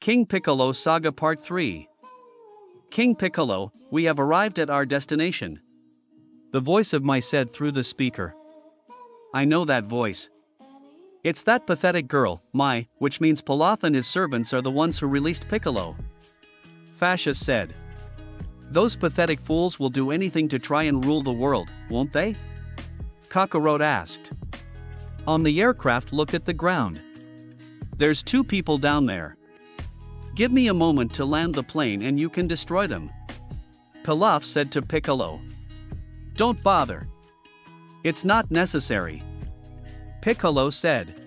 King Piccolo Saga Part 3. King Piccolo, we have arrived at our destination. The voice of Mai said through the speaker. I know that voice. It's that pathetic girl, Mai, which means Pilaf and his servants are the ones who released Piccolo. Fasha said. Those pathetic fools will do anything to try and rule the world, won't they? Kakarot asked. On the aircraft looked at the ground. There's 2 people down there. Give me a moment to land the plane and you can destroy them. Pilaf said to Piccolo. Don't bother. It's not necessary. Piccolo said.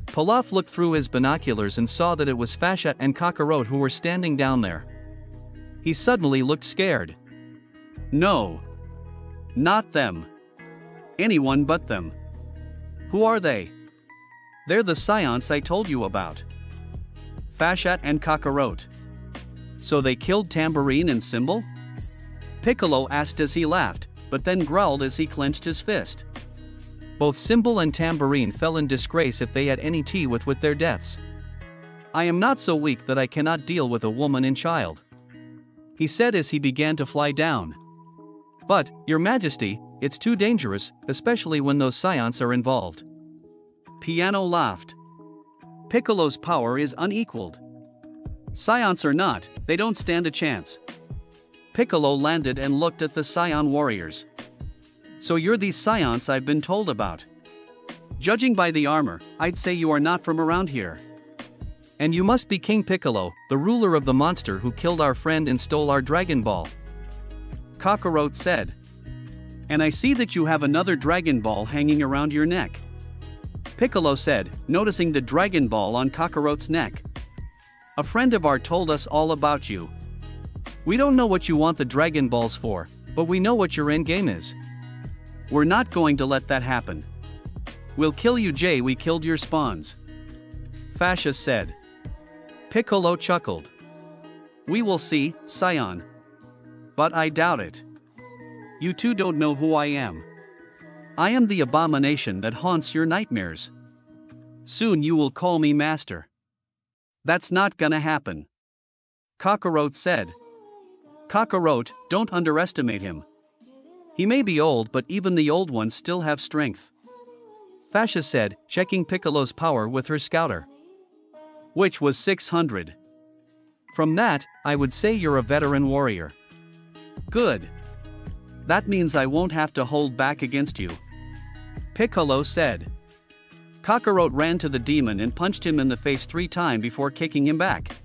Pilaf looked through his binoculars and saw that it was Fasha and Kakarot who were standing down there. He suddenly looked scared. No. Not them. Anyone but them. Who are they? They're the scions I told you about. Fasha and Kakarot. So they killed Tambourine and Cymbal? Piccolo asked as he laughed, but then growled as he clenched his fist. Both Cymbal and Tambourine fell in disgrace if they had any tea with their deaths. I am not so weak that I cannot deal with a woman and child. He said as he began to fly down. But, Your Majesty, it's too dangerous, especially when those scions are involved. Piano laughed. Piccolo's power is unequaled. Scions or not, they don't stand a chance. Piccolo landed and looked at the scion warriors. So you're these scions I've been told about. Judging by the armor, I'd say you are not from around here. And you must be King Piccolo, the ruler of the monster who killed our friend and stole our Dragon Ball. Kakarot said. And I see that you have another Dragon Ball hanging around your neck. Piccolo said, noticing the Dragon Ball on Kakarot's neck. A friend of ours told us all about you. We don't know what you want the Dragon Balls for, but we know what your endgame is. We're not going to let that happen. We'll kill you we killed your spawns. Fasha said. Piccolo chuckled. We will see, Scion. But I doubt it. You two don't know who I am. I am the abomination that haunts your nightmares. Soon you will call me master. That's not gonna happen. Kakarot said. Kakarot, don't underestimate him. He may be old, but even the old ones still have strength. Fasha said, checking Piccolo's power with her scouter. Which was 600. From that, I would say you're a veteran warrior. Good. That means I won't have to hold back against you. Piccolo said. Kakarot ran to the demon and punched him in the face 3 times before kicking him back.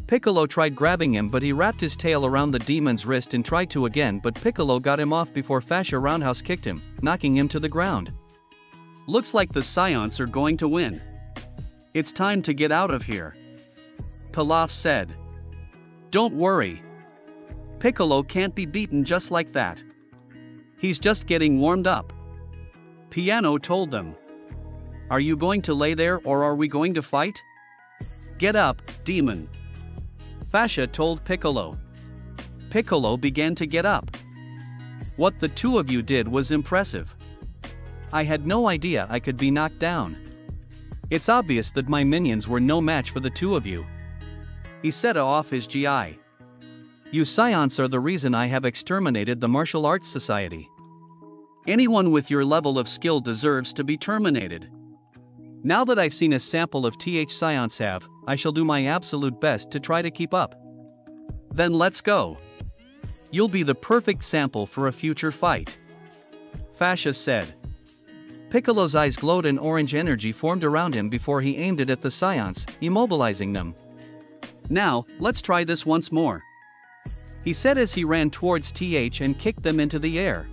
Piccolo tried grabbing him, but he wrapped his tail around the demon's wrist and tried to again, but Piccolo got him off before Fasha roundhouse kicked him, knocking him to the ground. Looks like the scions are going to win. It's time to get out of here. Pilaf said. Don't worry. Piccolo can't be beaten just like that. He's just getting warmed up. Piano told them. Are you going to lay there or are we going to fight? Get up, demon. Fasha told Piccolo. Piccolo began to get up. What the 2 of you did was impressive. I had no idea I could be knocked down. It's obvious that my minions were no match for the 2 of you. He set off his GI. You scions are the reason I have exterminated the Martial Arts Society. Anyone with your level of skill deserves to be terminated. Now that I've seen a sample of scions have, I shall do my absolute best to try to keep up. Then let's go. You'll be the perfect sample for a future fight. Fasha said. Piccolo's eyes glowed and orange energy formed around him before he aimed it at the scions, immobilizing them. Now, let's try this once more. He said as he ran towards and kicked them into the air.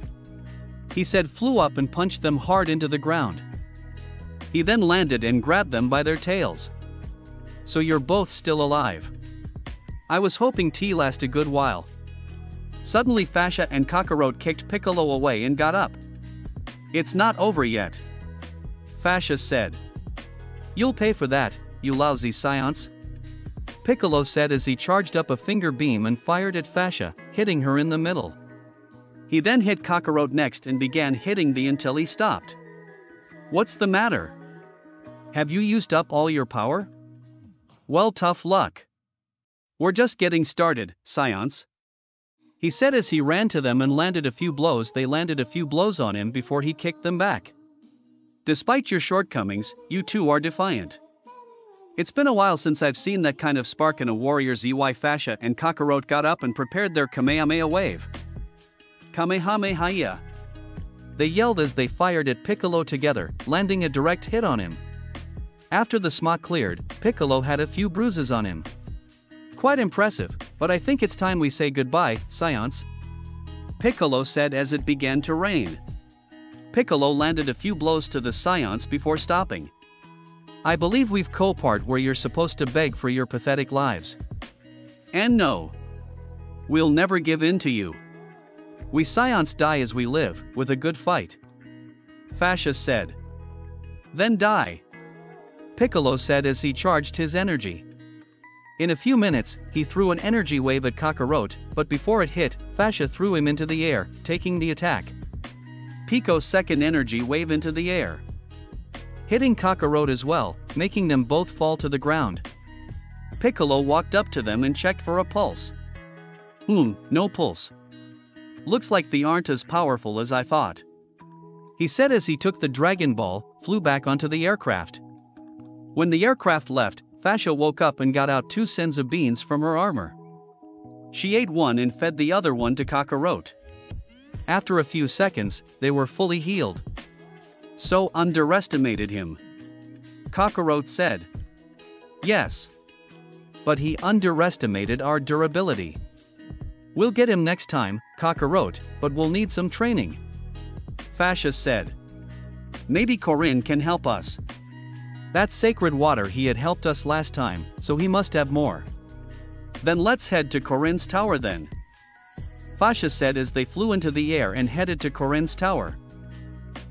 He said flew up and punched them hard into the ground. He then landed and grabbed them by their tails. So you're both still alive. I was hoping last a good while. Suddenly Fasha and Kakarot kicked Piccolo away and got up. It's not over yet. Fasha said. You'll pay for that, you lousy scions. Piccolo said as he charged up a finger beam and fired at Fasha, hitting her in the middle. He then hit Kakarot next and began hitting the until he stopped. What's the matter? Have you used up all your power? Well, tough luck. We're just getting started, Science. He said as he ran to them and landed a few blows. They landed a few blows on him before he kicked them back. Despite your shortcomings, you two are defiant. It's been a while since I've seen that kind of spark in a warrior's eye. If Fasha and Kakarot got up and prepared their Kamehameha wave. Kamehameha. They yelled as they fired at Piccolo together, landing a direct hit on him. After the smoke cleared, Piccolo had a few bruises on him. Quite impressive, but I think it's time we say goodbye, Science. Piccolo said as it began to rain. Piccolo landed a few blows to the Science before stopping. I believe we've co-part where you're supposed to beg for your pathetic lives. And no. We'll never give in to you. We Science die as we live, with a good fight. Fasha said. Then die. Piccolo said as he charged his energy. In a few minutes, he threw an energy wave at Kakarot, but before it hit, Fasha threw him into the air, taking the attack. Pico's second energy wave into the air, hitting Kakarot as well, making them both fall to the ground. Piccolo walked up to them and checked for a pulse. No pulse. Looks like they aren't as powerful as I thought. He said as he took the Dragon Ball, flew back onto the aircraft. When the aircraft left, Fasha woke up and got out 2 senzu beans from her armor. She ate one and fed the other one to Kakarot. After a few seconds, they were fully healed. So underestimated him. Kakarot said. Yes. But he underestimated our durability. We'll get him next time, Kakarot, but we'll need some training. Fasha said. Maybe Corinne can help us. That sacred water he had helped us last time, so he must have more. Then let's head to Corinne's tower then. Fasha said as they flew into the air and headed to Corinne's tower.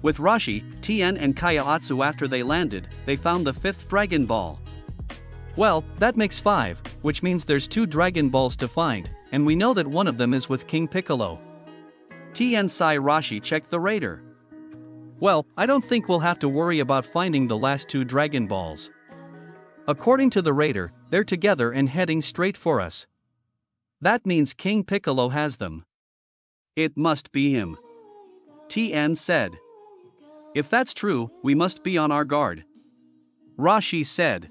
With Rashi, Tien and Kaiatsu after they landed, they found the 5th Dragon Ball. Well, that makes 5, which means there's 2 Dragon Balls to find, and we know that one of them is with King Piccolo. Tien Sai Rashi checked the radar. Well, I don't think we'll have to worry about finding the last 2 Dragon Balls. According to the radar, they're together and heading straight for us. That means King Piccolo has them. It must be him. Tien said. If that's true, we must be on our guard. Rashi said.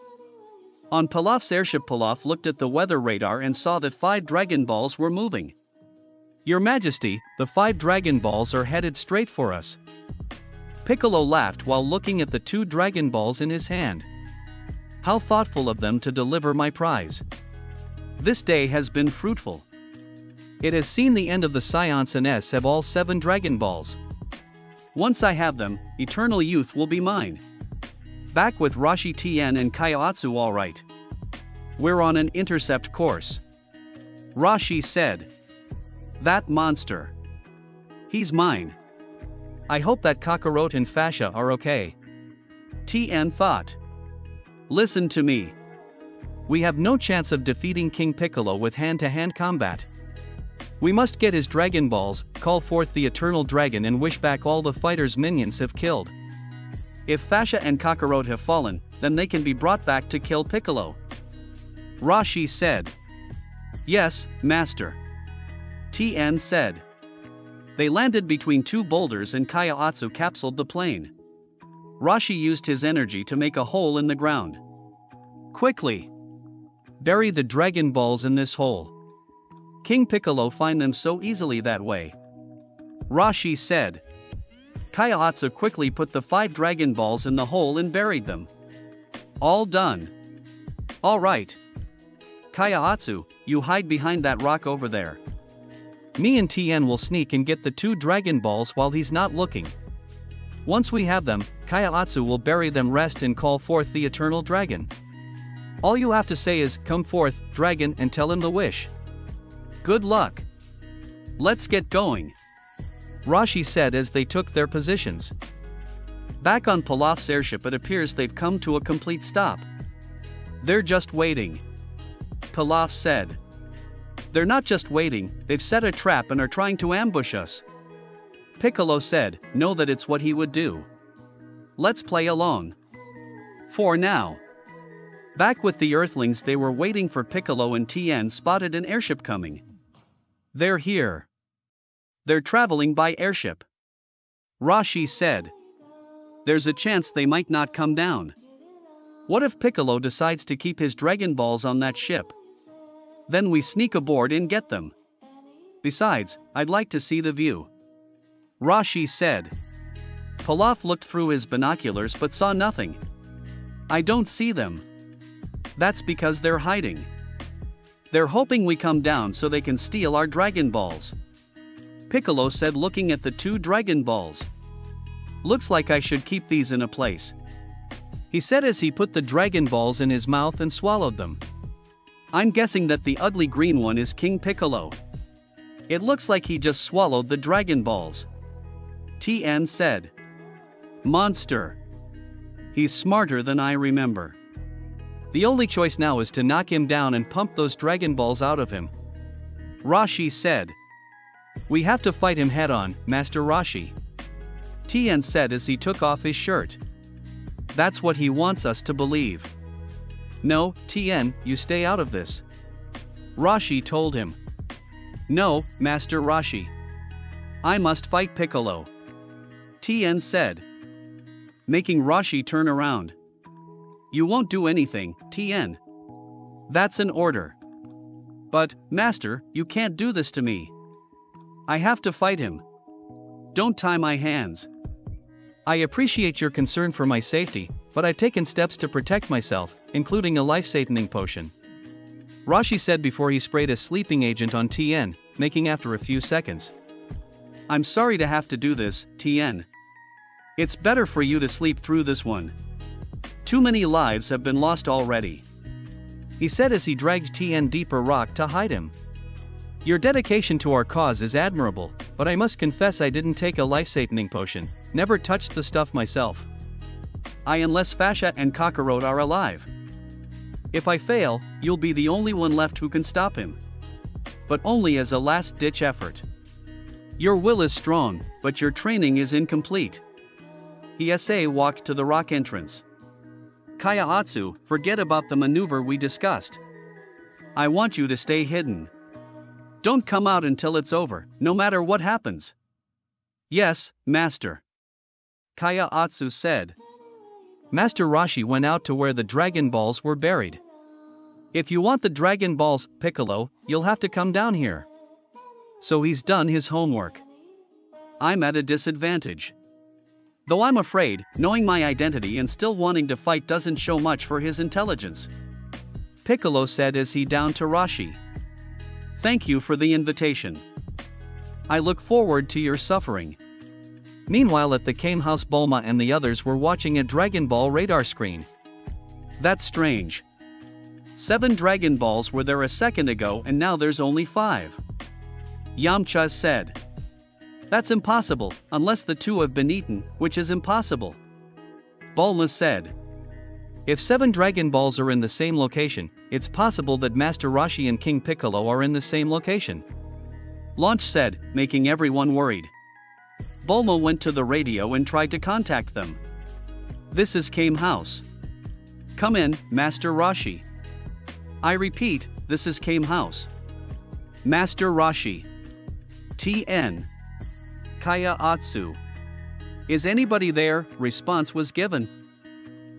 On Pilaf's airship, Pilaf looked at the weather radar and saw that 5 Dragon Balls were moving. Your Majesty, the 5 Dragon Balls are headed straight for us. Piccolo laughed while looking at the 2 Dragon Balls in his hand. How thoughtful of them to deliver my prize. This day has been fruitful. It has seen the end of the Science and S have all 7 Dragon Balls. Once I have them, eternal youth will be mine. Back with Rashi, Tien and Kaiatsu, all right. We're on an intercept course. Rashi said. That monster. He's mine. I hope that Kakarot and Fasha are okay. Tien thought. Listen to me. We have no chance of defeating King Piccolo with hand-to-hand combat. We must get his Dragon Balls, call forth the Eternal Dragon and wish back all the fighters minions have killed. If Fasha and Kakarot have fallen, then they can be brought back to kill Piccolo. Rashi said. Yes, Master. Tien said. They landed between 2 boulders and Kaiatsu capsuled the plane. Rashi used his energy to make a hole in the ground. Quickly! Bury the Dragon Balls in this hole. King Piccolo find them so easily that way. Rashi said. Kaiatsu quickly put the 5 Dragon Balls in the hole and buried them. All done. All right. Kaiatsu, you hide behind that rock over there. Me and Tien will sneak and get the 2 Dragon Balls while he's not looking. Once we have them, Kaiatsu will bury them, rest and call forth the Eternal Dragon. All you have to say is, come forth, dragon, and tell him the wish. Good luck. Let's get going. Rashi said as they took their positions. Back on Pilaf's airship, it appears they've come to a complete stop. They're just waiting. Pilaf said. They're not just waiting, they've set a trap and are trying to ambush us. Piccolo said, know that it's what he would do. Let's play along. For now. Back with the Earthlings, they were waiting for Piccolo, and Tien spotted an airship coming. "They're here. They're traveling by airship," Rashi said. "There's a chance they might not come down. What if Piccolo decides to keep his Dragon Balls on that ship? Then we sneak aboard and get them. Besides, I'd like to see the view," Rashi said. Pilaf looked through his binoculars but saw nothing. "I don't see them." "That's because they're hiding. They're hoping we come down so they can steal our Dragon Balls," Piccolo said, looking at the 2 Dragon Balls. "Looks like I should keep these in a place," he said as he put the Dragon Balls in his mouth and swallowed them. "I'm guessing that the ugly green one is King Piccolo. It looks like he just swallowed the Dragon Balls," Tien said. "Monster. He's smarter than I remember. The only choice now is to knock him down and pump those Dragon Balls out of him," Rashi said. "We have to fight him head on, Master Rashi," Tien said as he took off his shirt. "That's what he wants us to believe." "No, Tien, you stay out of this," Rashi told him. "No, Master Rashi. I must fight Piccolo," Tien said, making Rashi turn around. "You won't do anything, Tien. That's an order." "But, Master, you can't do this to me. I have to fight him. Don't tie my hands." "I appreciate your concern for my safety, but I've taken steps to protect myself, including a life-sustaining potion," Rashi said before he sprayed a sleeping agent on Tien, making after a few seconds. "I'm sorry to have to do this, Tien. It's better for you to sleep through this one. Too many lives have been lost already," he said as he dragged Tien deeper rock to hide him. "Your dedication to our cause is admirable, but I must confess I didn't take a life-sustaining potion, never touched the stuff myself. Unless Fasha and Kakarot are alive. If I fail, you'll be the only one left who can stop him. But only as a last-ditch effort. Your will is strong, but your training is incomplete." He walked to the rock entrance. "Kaya-Atsu, forget about the maneuver we discussed. I want you to stay hidden. Don't come out until it's over, no matter what happens." "Yes, Master," Kaya-Atsu said. Master Rashi went out to where the Dragon Balls were buried. "If you want the Dragon Balls, Piccolo, you'll have to come down here." So he's done his homework. I'm at a disadvantage. Though I'm afraid, knowing my identity and still wanting to fight doesn't show much for his intelligence," Piccolo said as he downed to Rashi. "Thank you for the invitation. I look forward to your suffering." Meanwhile at the Kame house, Bulma and the others were watching a Dragon Ball radar screen. "That's strange. 7 Dragon Balls were there a second ago and now there's only 5. Yamcha said. "That's impossible, unless the 2 have been eaten, which is impossible," Bulma said. "If 7 Dragon Balls are in the same location, it's possible that Master Rashi and King Piccolo are in the same location," Launch said, making everyone worried. Bulma went to the radio and tried to contact them. "This is Kame house. Come in, Master Rashi. I repeat, this is Kame house. Master Rashi. Tien. Kaya-Atsu. Is anybody there?" Response was given.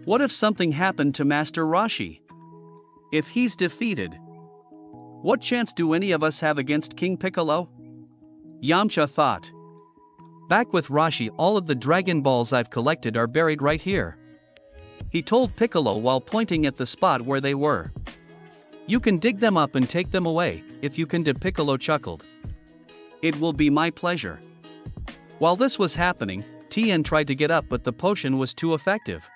"What if something happened to Master Rashi? If he's defeated, what chance do any of us have against King Piccolo?" Yamcha thought. "Back with Rashi, all of the Dragon Balls I've collected are buried right here," he told Piccolo while pointing at the spot where they were. "You can dig them up and take them away, if you can." Piccolo chuckled. "It will be my pleasure." While this was happening, Tien tried to get up but the potion was too effective.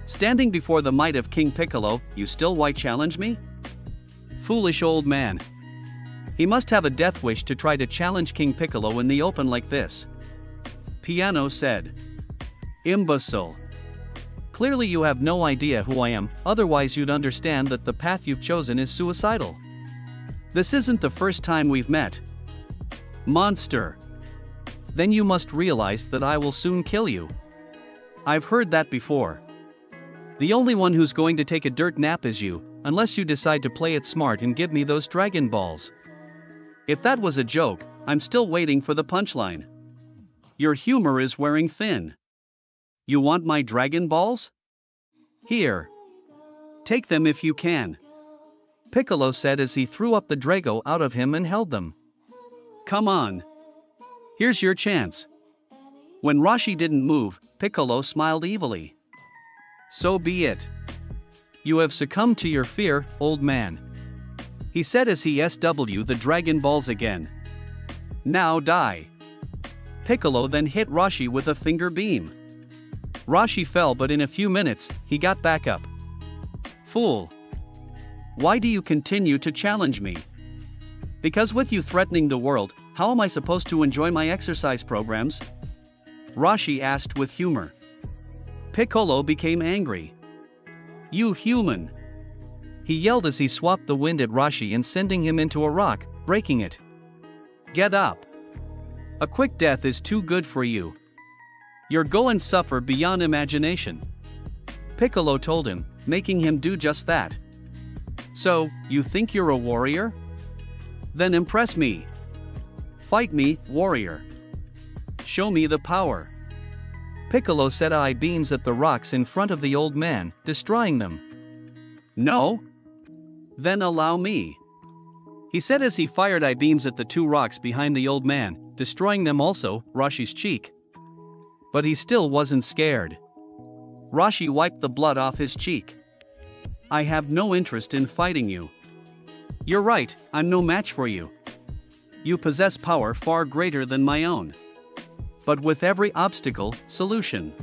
Standing before the might of King Piccolo, "You still why challenge me?" Foolish old man. He must have a death wish to try to challenge King Piccolo in the open like this. Piano said. "Imbecile. Clearly you have no idea who I am, otherwise you'd understand that the path you've chosen is suicidal. This isn't the first time we've met. Monster. Then you must realize that I will soon kill you. I've heard that before." The only one who's going to take a dirt nap is you, unless you decide to play it smart and give me those Dragon Balls. If that was a joke, I'm still waiting for the punchline. Your humor is wearing thin. You want my Dragon Balls? Here. Take them if you can. Piccolo said as he threw up the Drago out of him and held them. Come on. Here's your chance. When Rashi didn't move, Piccolo smiled evilly. So be it. You have succumbed to your fear, old man. He said as he SW the Dragon Balls again. Now die. Piccolo then hit Rashi with a finger beam. Rashi fell, but in a few minutes, he got back up. Fool. Why do you continue to challenge me? Because with you threatening the world, how am I supposed to enjoy my exercise programs? Rashi asked with humor. Piccolo became angry. You human! He yelled as he swapped the wind at Rashi and sending him into a rock, breaking it. Get up! A quick death is too good for you. You're going to suffer beyond imagination. Piccolo told him, making him do just that. So, you think you're a warrior? Then impress me. Fight me, warrior. Show me the power. Piccolo set eye beams at the rocks in front of the old man, destroying them. No? Then allow me. He said as he fired eye beams at the two rocks behind the old man, destroying them also, Rashi's cheek. But he still wasn't scared. Rashi wiped the blood off his cheek. I have no interest in fighting you. You're right, I'm no match for you. You possess power far greater than my own. But with every obstacle, solution.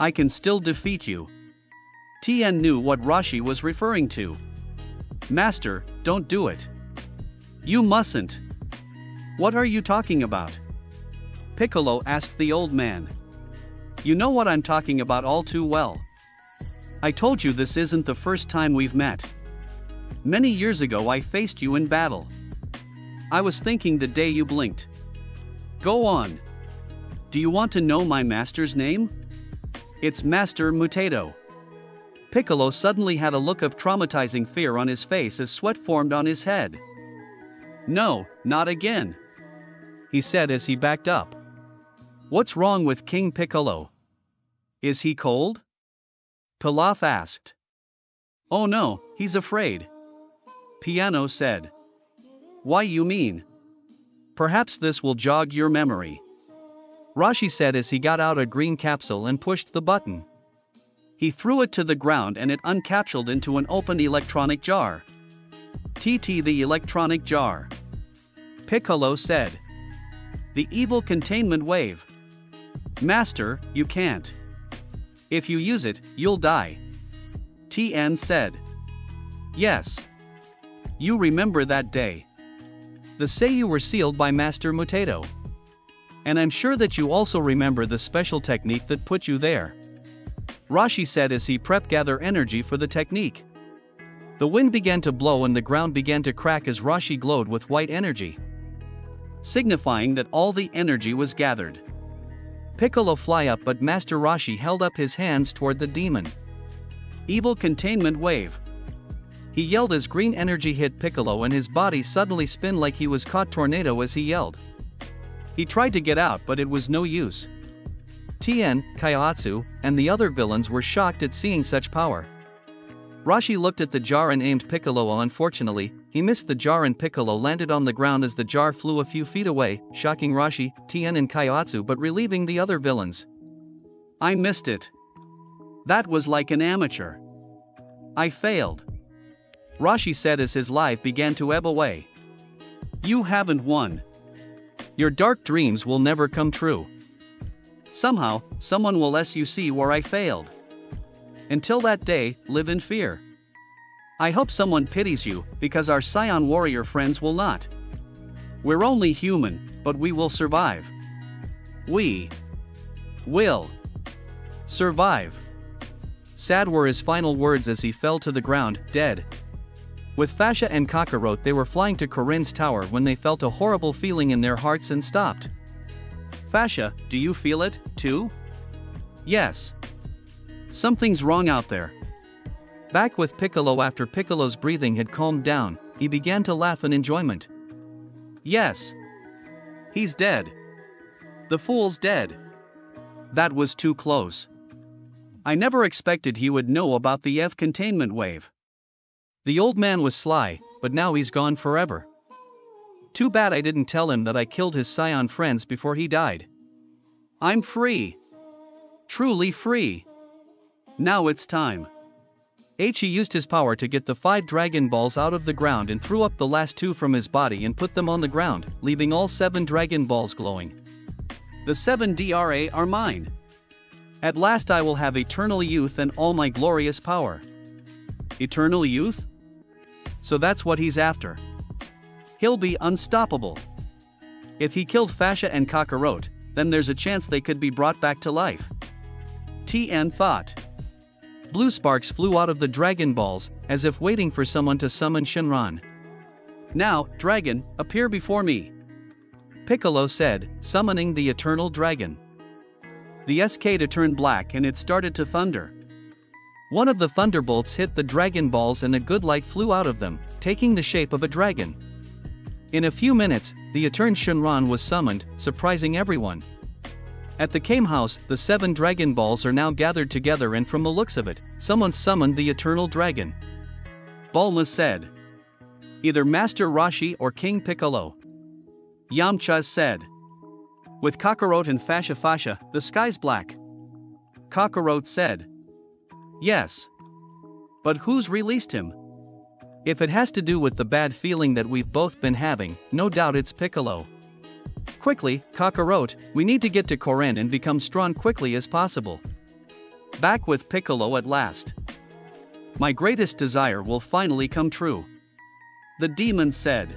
I can still defeat you. Tien knew what Rashi was referring to. Master, don't do it. You mustn't. What are you talking about? Piccolo asked the old man. You know what I'm talking about all too well. I told you this isn't the first time we've met. Many years ago I faced you in battle. I was thinking the day you blinked. Go on. Do you want to know my master's name? It's Master Mutato. Piccolo suddenly had a look of traumatizing fear on his face as sweat formed on his head. No, not again. He said as he backed up. What's wrong with King Piccolo? Is he cold? Pilaf asked. Oh no, he's afraid. Piano said. Why you mean? Perhaps this will jog your memory. Rashi said as he got out a green capsule and pushed the button. He threw it to the ground and it uncapsuled into an open electronic jar. TT the electronic jar. Piccolo said. The evil containment wave. Master, you can't. If you use it, you'll die. Tien said. Yes. You remember that day. The say you were sealed by Master Mutato. And I'm sure that you also remember the special technique that put you there. Rashi said as he prepped gather energy for the technique. The wind began to blow and the ground began to crack as Rashi glowed with white energy, signifying that all the energy was gathered. Piccolo fly up, but Master Rashi held up his hands toward the demon. Evil containment wave. He yelled as green energy hit Piccolo and his body suddenly spun like he was caught tornado as he yelled. He tried to get out, but it was no use. Tien, Kaiotsu, and the other villains were shocked at seeing such power. Rashi looked at the jar and aimed Piccolo. Unfortunately, he missed the jar and Piccolo landed on the ground as the jar flew a few feet away, shocking Rashi, Tien and Kaiotsu but relieving the other villains. I missed it. That was like an amateur. I failed. Rashi said as his life began to ebb away. You haven't won. Your dark dreams will never come true. Somehow, someone will let you see where I failed. Until that day, live in fear. I hope someone pities you, because our Scion warrior friends will not. We're only human, but we will survive. We will survive. Sad were his final words as he fell to the ground, dead. With Fasha and Kakarot, they were flying to Corinne's tower when they felt a horrible feeling in their hearts and stopped. Fasha, do you feel it, too? Yes. Something's wrong out there. Back with Piccolo after Piccolo's breathing had calmed down, he began to laugh in enjoyment. Yes. He's dead. The fool's dead. That was too close. I never expected he would know about the F containment wave. The old man was sly, but now he's gone forever. Too bad I didn't tell him that I killed his scion friends before he died. I'm free. Truly free. Now it's time. He used his power to get the 5 Dragon Balls out of the ground and threw up the last 2 from his body and put them on the ground, leaving all 7 Dragon Balls glowing. The 7 DRA are mine. At last I will have eternal youth and all my glorious power. Eternal youth? So that's what he's after. He'll be unstoppable. If he killed Fasha and Kakarot, then there's a chance they could be brought back to life. TN thought. Blue sparks flew out of the Dragon Balls, as if waiting for someone to summon Shenron. Now, dragon, appear before me. Piccolo said, summoning the eternal dragon. The SK turned black and it started to thunder. One of the thunderbolts hit the Dragon Balls and a good light flew out of them, taking the shape of a dragon. In a few minutes, the Eternal Shenron was summoned, surprising everyone. At the Kame house, the 7 Dragon Balls are now gathered together and from the looks of it, someone summoned the Eternal Dragon. Bulma said. Either Master Roshi or King Piccolo. Yamcha said. With Kakarot and Fasha, the sky's black. Kakarot said. Yes. But who's released him? If it has to do with the bad feeling that we've both been having, no doubt it's Piccolo. Quickly, Kakarot, we need to get to Koren and become strong quickly as possible. Back with Piccolo at last. My greatest desire will finally come true. The demon said.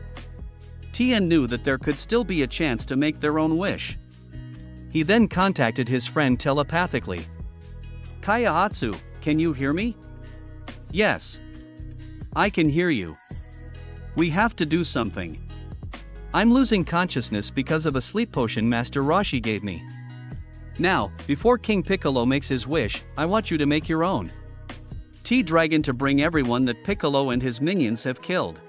Tien knew that there could still be a chance to make their own wish. He then contacted his friend telepathically. Kaiatsu, can you hear me? Yes. I can hear you. We have to do something. I'm losing consciousness because of a sleep potion Master Roshi gave me. Now, before King Piccolo makes his wish, I want you to make your own. T-Dragon to bring everyone that Piccolo and his minions have killed.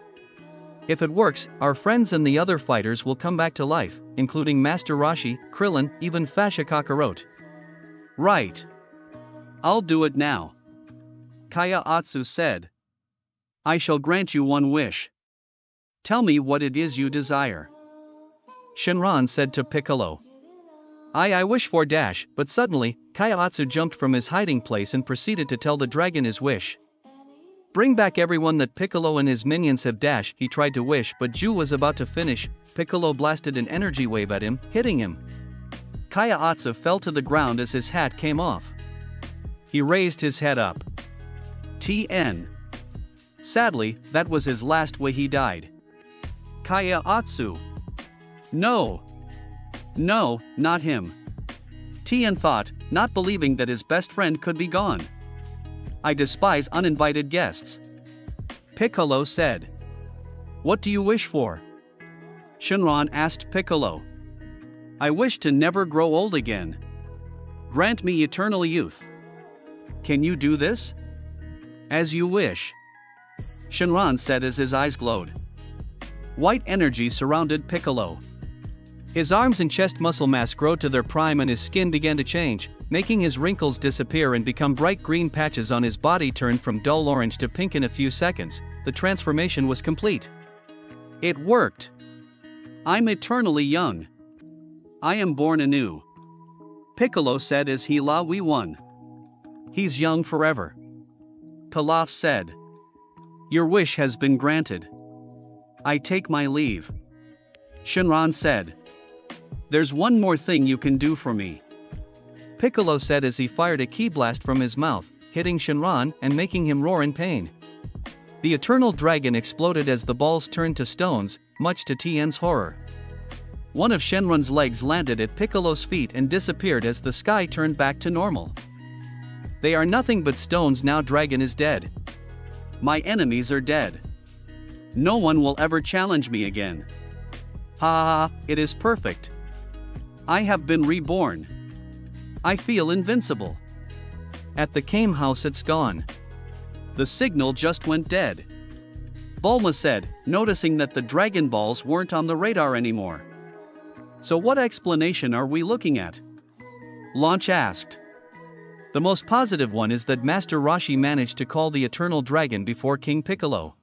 If it works, our friends and the other fighters will come back to life, including Master Roshi, Krillin, even Fasha Kakarot. Right. I'll do it now. Kaiatsu said. I shall grant you one wish. Tell me what it is you desire. Shenron said to Piccolo. I wish for dash, but suddenly, Kaiatsu jumped from his hiding place and proceeded to tell the dragon his wish. Bring back everyone that Piccolo and his minions have dash, he tried to wish but Ju was about to finish, Piccolo blasted an energy wave at him, hitting him. Kaiatsu fell to the ground as his hat came off. He raised his head up. TN. Sadly, that was his last way he died. Kaiatsu. No. No, not him. Tien thought, not believing that his best friend could be gone. I despise uninvited guests. Piccolo said. What do you wish for? Shenron asked Piccolo. I wish to never grow old again. Grant me eternal youth. Can you do this? As you wish. Shenron said as his eyes glowed. White energy surrounded Piccolo. His arms and chest muscle mass grew to their prime and his skin began to change, making his wrinkles disappear and become bright green patches on his body turned from dull orange to pink in a few seconds. The transformation was complete. It worked. I'm eternally young. I am born anew. Piccolo said as he we won. He's young forever. Pilaf said. Your wish has been granted. I take my leave. Shenron said. There's one more thing you can do for me. Piccolo said as he fired a ki blast from his mouth, hitting Shenron and making him roar in pain. The eternal dragon exploded as the balls turned to stones, much to Tien's horror. One of Shenron's legs landed at Piccolo's feet and disappeared as the sky turned back to normal. They are nothing but stones now. Dragon is dead. My enemies are dead. No one will ever challenge me again. Ha ha, it is perfect. I have been reborn. I feel invincible. At the Kame house it's gone. The signal just went dead. Bulma said, noticing that the Dragon Balls weren't on the radar anymore. So what explanation are we looking at? Launch asked. The most positive one is that Master Roshi managed to call the Eternal Dragon before King Piccolo.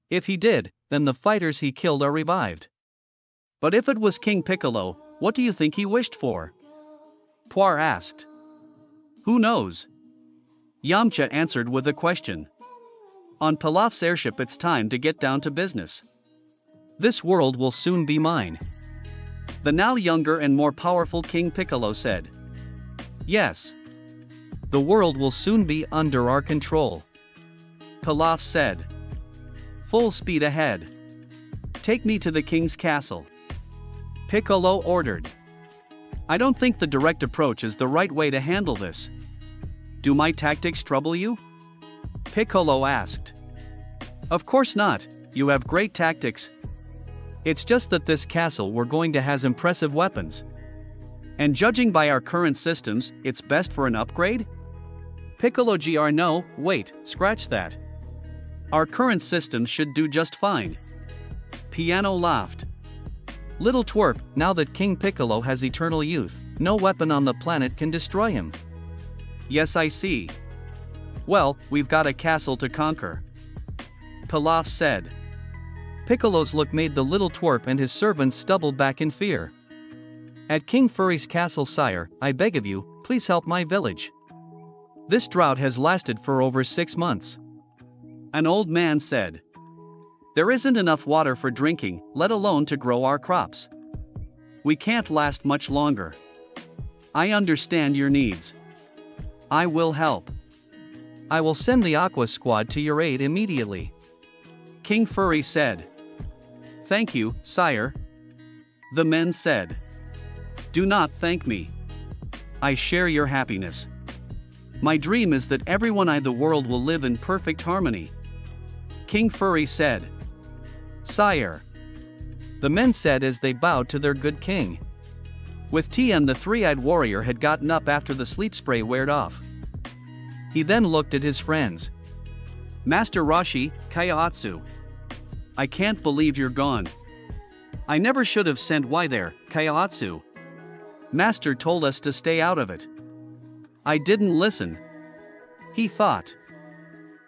If he did, then the fighters he killed are revived. But if it was King Piccolo, what do you think he wished for? Poir asked. Who knows? Yamcha answered with a question. On Pilaf's airship it's time to get down to business. This world will soon be mine. The now younger and more powerful King Piccolo said. Yes. The world will soon be under our control. Pilaf said. Full speed ahead. Take me to the king's castle. Piccolo ordered. I don't think the direct approach is the right way to handle this. Do my tactics trouble you? Piccolo asked. Of course not, you have great tactics. It's just that this castle we're going to has impressive weapons. And judging by our current systems, it's best for an upgrade? Piccolo Gr no, wait, scratch that. Our current systems should do just fine. Piano laughed. Little twerp, now that King Piccolo has eternal youth, no weapon on the planet can destroy him. Yes, I see. Well, we've got a castle to conquer. Pilaf said. Piccolo's look made the little twerp and his servants stumble back in fear. At King Furry's castle, sire, I beg of you, please help my village. This drought has lasted for over 6 months. An old man said. There isn't enough water for drinking, let alone to grow our crops. We can't last much longer. I understand your needs. I will help. I will send the Aqua Squad to your aid immediately. King Furry said. Thank you, sire. The men said. Do not thank me. I share your happiness. My dream is that everyone in the world will live in perfect harmony. King Furry said. Sire. The men said as they bowed to their good king. With Tien, the three-eyed warrior had gotten up after the sleep spray wore off. He then looked at his friends. Master Roshi, Kaiotsu. I can't believe you're gone. I never should have sent why there, Kaiotsu. Master told us to stay out of it. I didn't listen. He thought.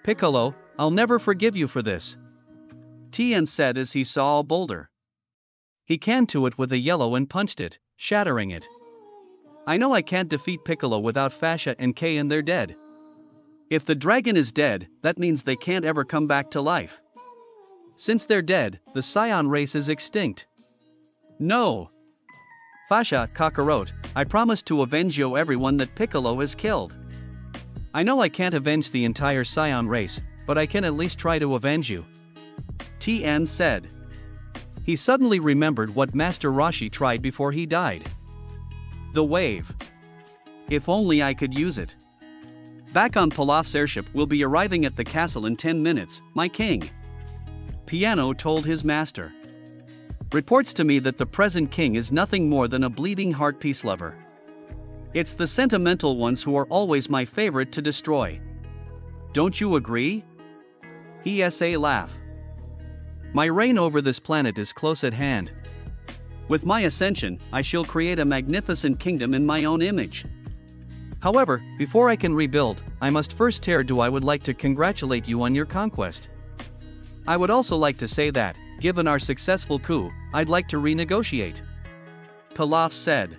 Piccolo, I'll never forgive you for this. Tien said as he saw a boulder. He canned to it with a yellow and punched it, shattering it. I know I can't defeat Piccolo without Fasha and K, and they're dead. If the dragon is dead, that means they can't ever come back to life. Since they're dead, the Scion race is extinct. No. Fasha, Kakarot, I promise to avenge you everyone that Piccolo has killed. I know I can't avenge the entire Scion race, but I can at least try to avenge you. Tien said. He suddenly remembered what Master Roshi tried before he died. The wave. If only I could use it. Back on Pilaf's airship, we'll be arriving at the castle in 10 minutes, my king. Piano told his master. Reports to me that the present king is nothing more than a bleeding heart peace lover. It's the sentimental ones who are always my favorite to destroy. Don't you agree? He sa laugh. My reign over this planet is close at hand. With my ascension, I shall create a magnificent kingdom in my own image. However, before I can rebuild, I must first tear do. I would like to congratulate you on your conquest. I would also like to say that, given our successful coup, I'd like to renegotiate. Pilaf said.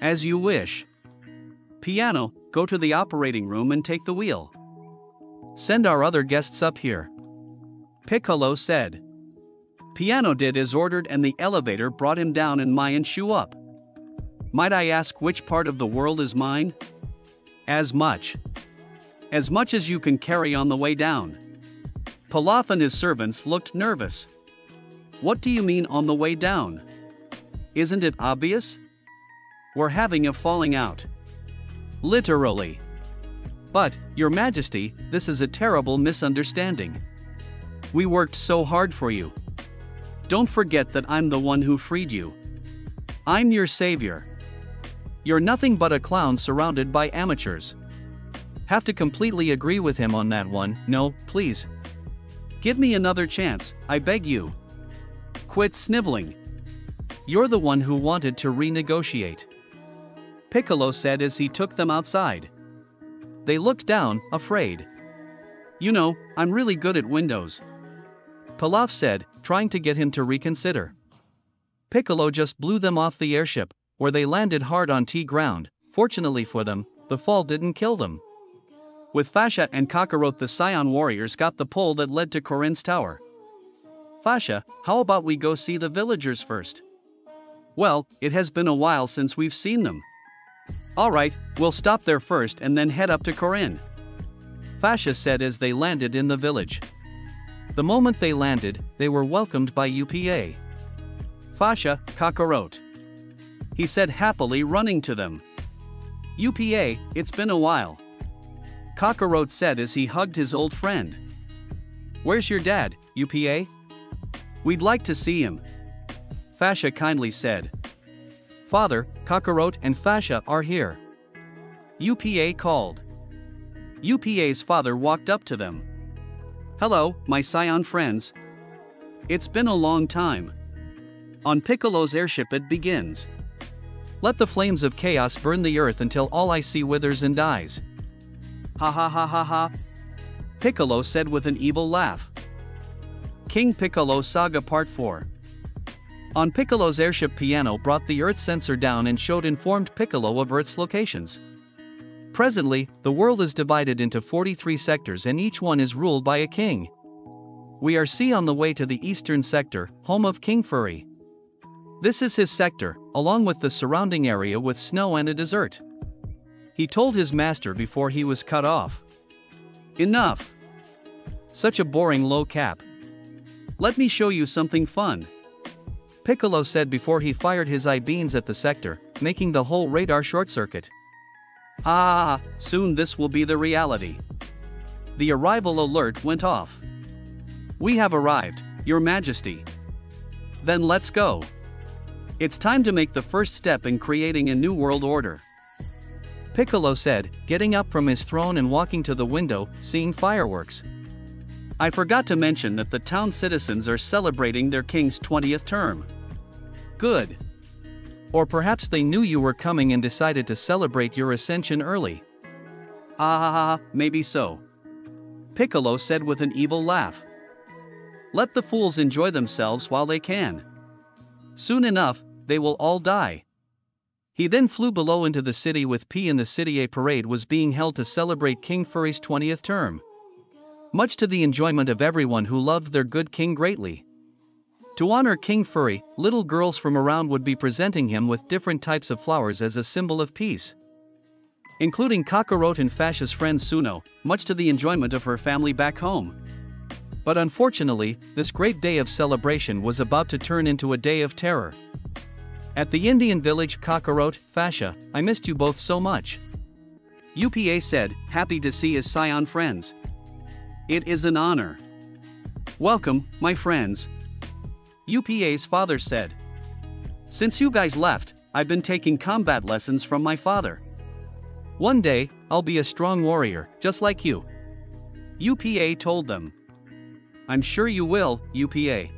As you wish. Piano, go to the operating room and take the wheel. Send our other guests up here. Piccolo said. Piano did as ordered and the elevator brought him down and Mayan Shu up. Might I ask which part of the world is mine? As much. As much as you can carry on the way down. Pilaf and his servants looked nervous. What do you mean on the way down? Isn't it obvious? We're having a falling out. Literally. But, Your Majesty, this is a terrible misunderstanding. We worked so hard for you. Don't forget that I'm the one who freed you. I'm your savior. You're nothing but a clown surrounded by amateurs. Have to completely agree with him on that one. No, please. Give me another chance, I beg you. Quit sniveling. You're the one who wanted to renegotiate. Piccolo said as he took them outside. They looked down, afraid. You know, I'm really good at windows. Pilaf said, trying to get him to reconsider. Piccolo just blew them off the airship, where they landed hard on ground. Fortunately for them, the fall didn't kill them. With Fasha and Kakarot, the Scion warriors got the pole that led to Corinne's tower. Fasha, how about we go see the villagers first? Well, it has been a while since we've seen them. Alright, we'll stop there first and then head up to Corinne. Fasha said as they landed in the village. The moment they landed, they were welcomed by UPA. Fasha, Kakarot. He said happily, running to them. UPA, it's been a while. Kakarot said as he hugged his old friend. Where's your dad, UPA? We'd like to see him. Fasha kindly said. Father, Kakarot and Fasha are here. UPA called. UPA's father walked up to them. Hello, my Scion friends. It's been a long time. On Piccolo's airship it begins. Let the flames of chaos burn the earth until all I see withers and dies. Ha ha ha ha ha. Piccolo said with an evil laugh. King Piccolo Saga Part 4. On Piccolo's airship, Piano brought the Earth sensor down and informed Piccolo of Earth's locations. Presently, the world is divided into 43 sectors and each one is ruled by a king. We are on the way to the eastern sector, home of King Furry. This is his sector, along with the surrounding area with snow and a desert. He told his master before he was cut off. Enough! Such a boring low cap. Let me show you something fun. Piccolo said before he fired his I-beams at the sector, making the whole radar short-circuit. Ah, soon this will be the reality. The arrival alert went off. We have arrived, Your Majesty. Then let's go. It's time to make the first step in creating a new world order. Piccolo said, getting up from his throne and walking to the window, seeing fireworks. I forgot to mention that the town citizens are celebrating their king's 20th term. Good. Or perhaps they knew you were coming and decided to celebrate your ascension early. Ah, maybe so. Piccolo said with an evil laugh. Let the fools enjoy themselves while they can. Soon enough, they will all die. He then flew below into the city with P. In the city a parade was being held to celebrate King Furry's 20th term. Much to the enjoyment of everyone who loved their good king greatly. To honor King Furry, little girls from around would be presenting him with different types of flowers as a symbol of peace. Including Kakarot and Fasha's friend Suno, much to the enjoyment of her family back home. But unfortunately, this great day of celebration was about to turn into a day of terror. At the Indian village, Kakarot, Fasha, I missed you both so much. UPA said, happy to see his Scion friends. It is an honor. Welcome, my friends. UPA's father said. Since you guys left, I've been taking combat lessons from my father. One day, I'll be a strong warrior, just like you. UPA told them. I'm sure you will, UPA.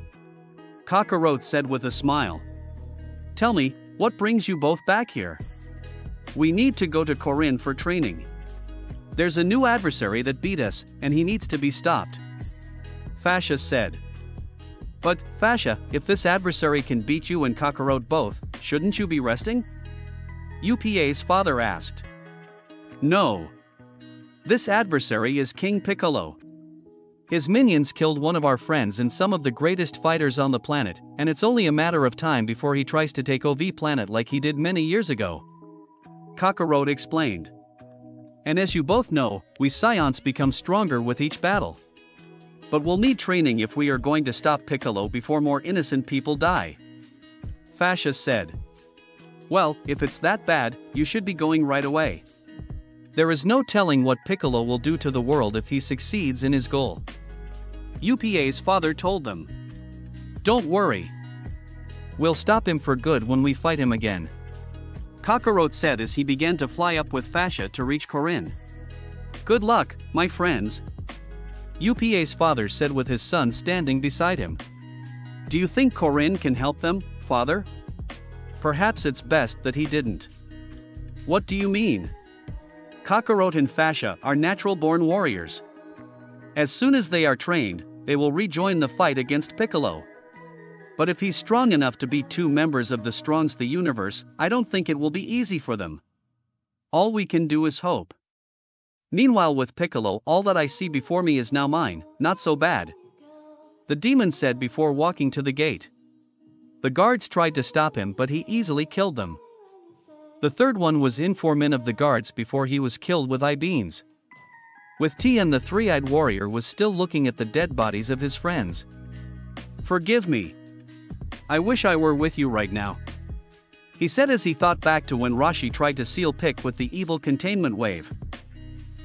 Kakarot said with a smile. Tell me, what brings you both back here? We need to go to Corinne for training. There's a new adversary that beat us, and he needs to be stopped. Fasha said. But, Fasha, if this adversary can beat you and Kakarot both, shouldn't you be resting? UPA's father asked. No. This adversary is King Piccolo. His minions killed one of our friends and some of the greatest fighters on the planet, and it's only a matter of time before he tries to take OV planet like he did many years ago. Kakarot explained. And as you both know, we Scions become stronger with each battle. But we'll need training if we are going to stop Piccolo before more innocent people die. Fasha said. Well, if it's that bad, you should be going right away. There is no telling what Piccolo will do to the world if he succeeds in his goal. UPA's father told them. Don't worry. We'll stop him for good when we fight him again. Kakarot said as he began to fly up with Fasha to reach Corinne. Good luck, my friends, Upa's father said with his son standing beside him. Do you think Corinne can help them, father? Perhaps it's best that he didn't. What do you mean? Kakarot and Fasha are natural-born warriors. As soon as they are trained, they will rejoin the fight against Piccolo. But if he's strong enough to beat two members of the Strongs the universe, I don't think it will be easy for them. All we can do is hope. Meanwhile with Piccolo, all that I see before me is now mine, not so bad, the demon said before walking to the gate. The guards tried to stop him but he easily killed them. The third one was in 4 men of the guards before he was killed with beans. With Tien the three-eyed warrior was still looking at the dead bodies of his friends. Forgive me. I wish I were with you right now, he said as he thought back to when Rashi tried to seal Pick with the evil containment wave.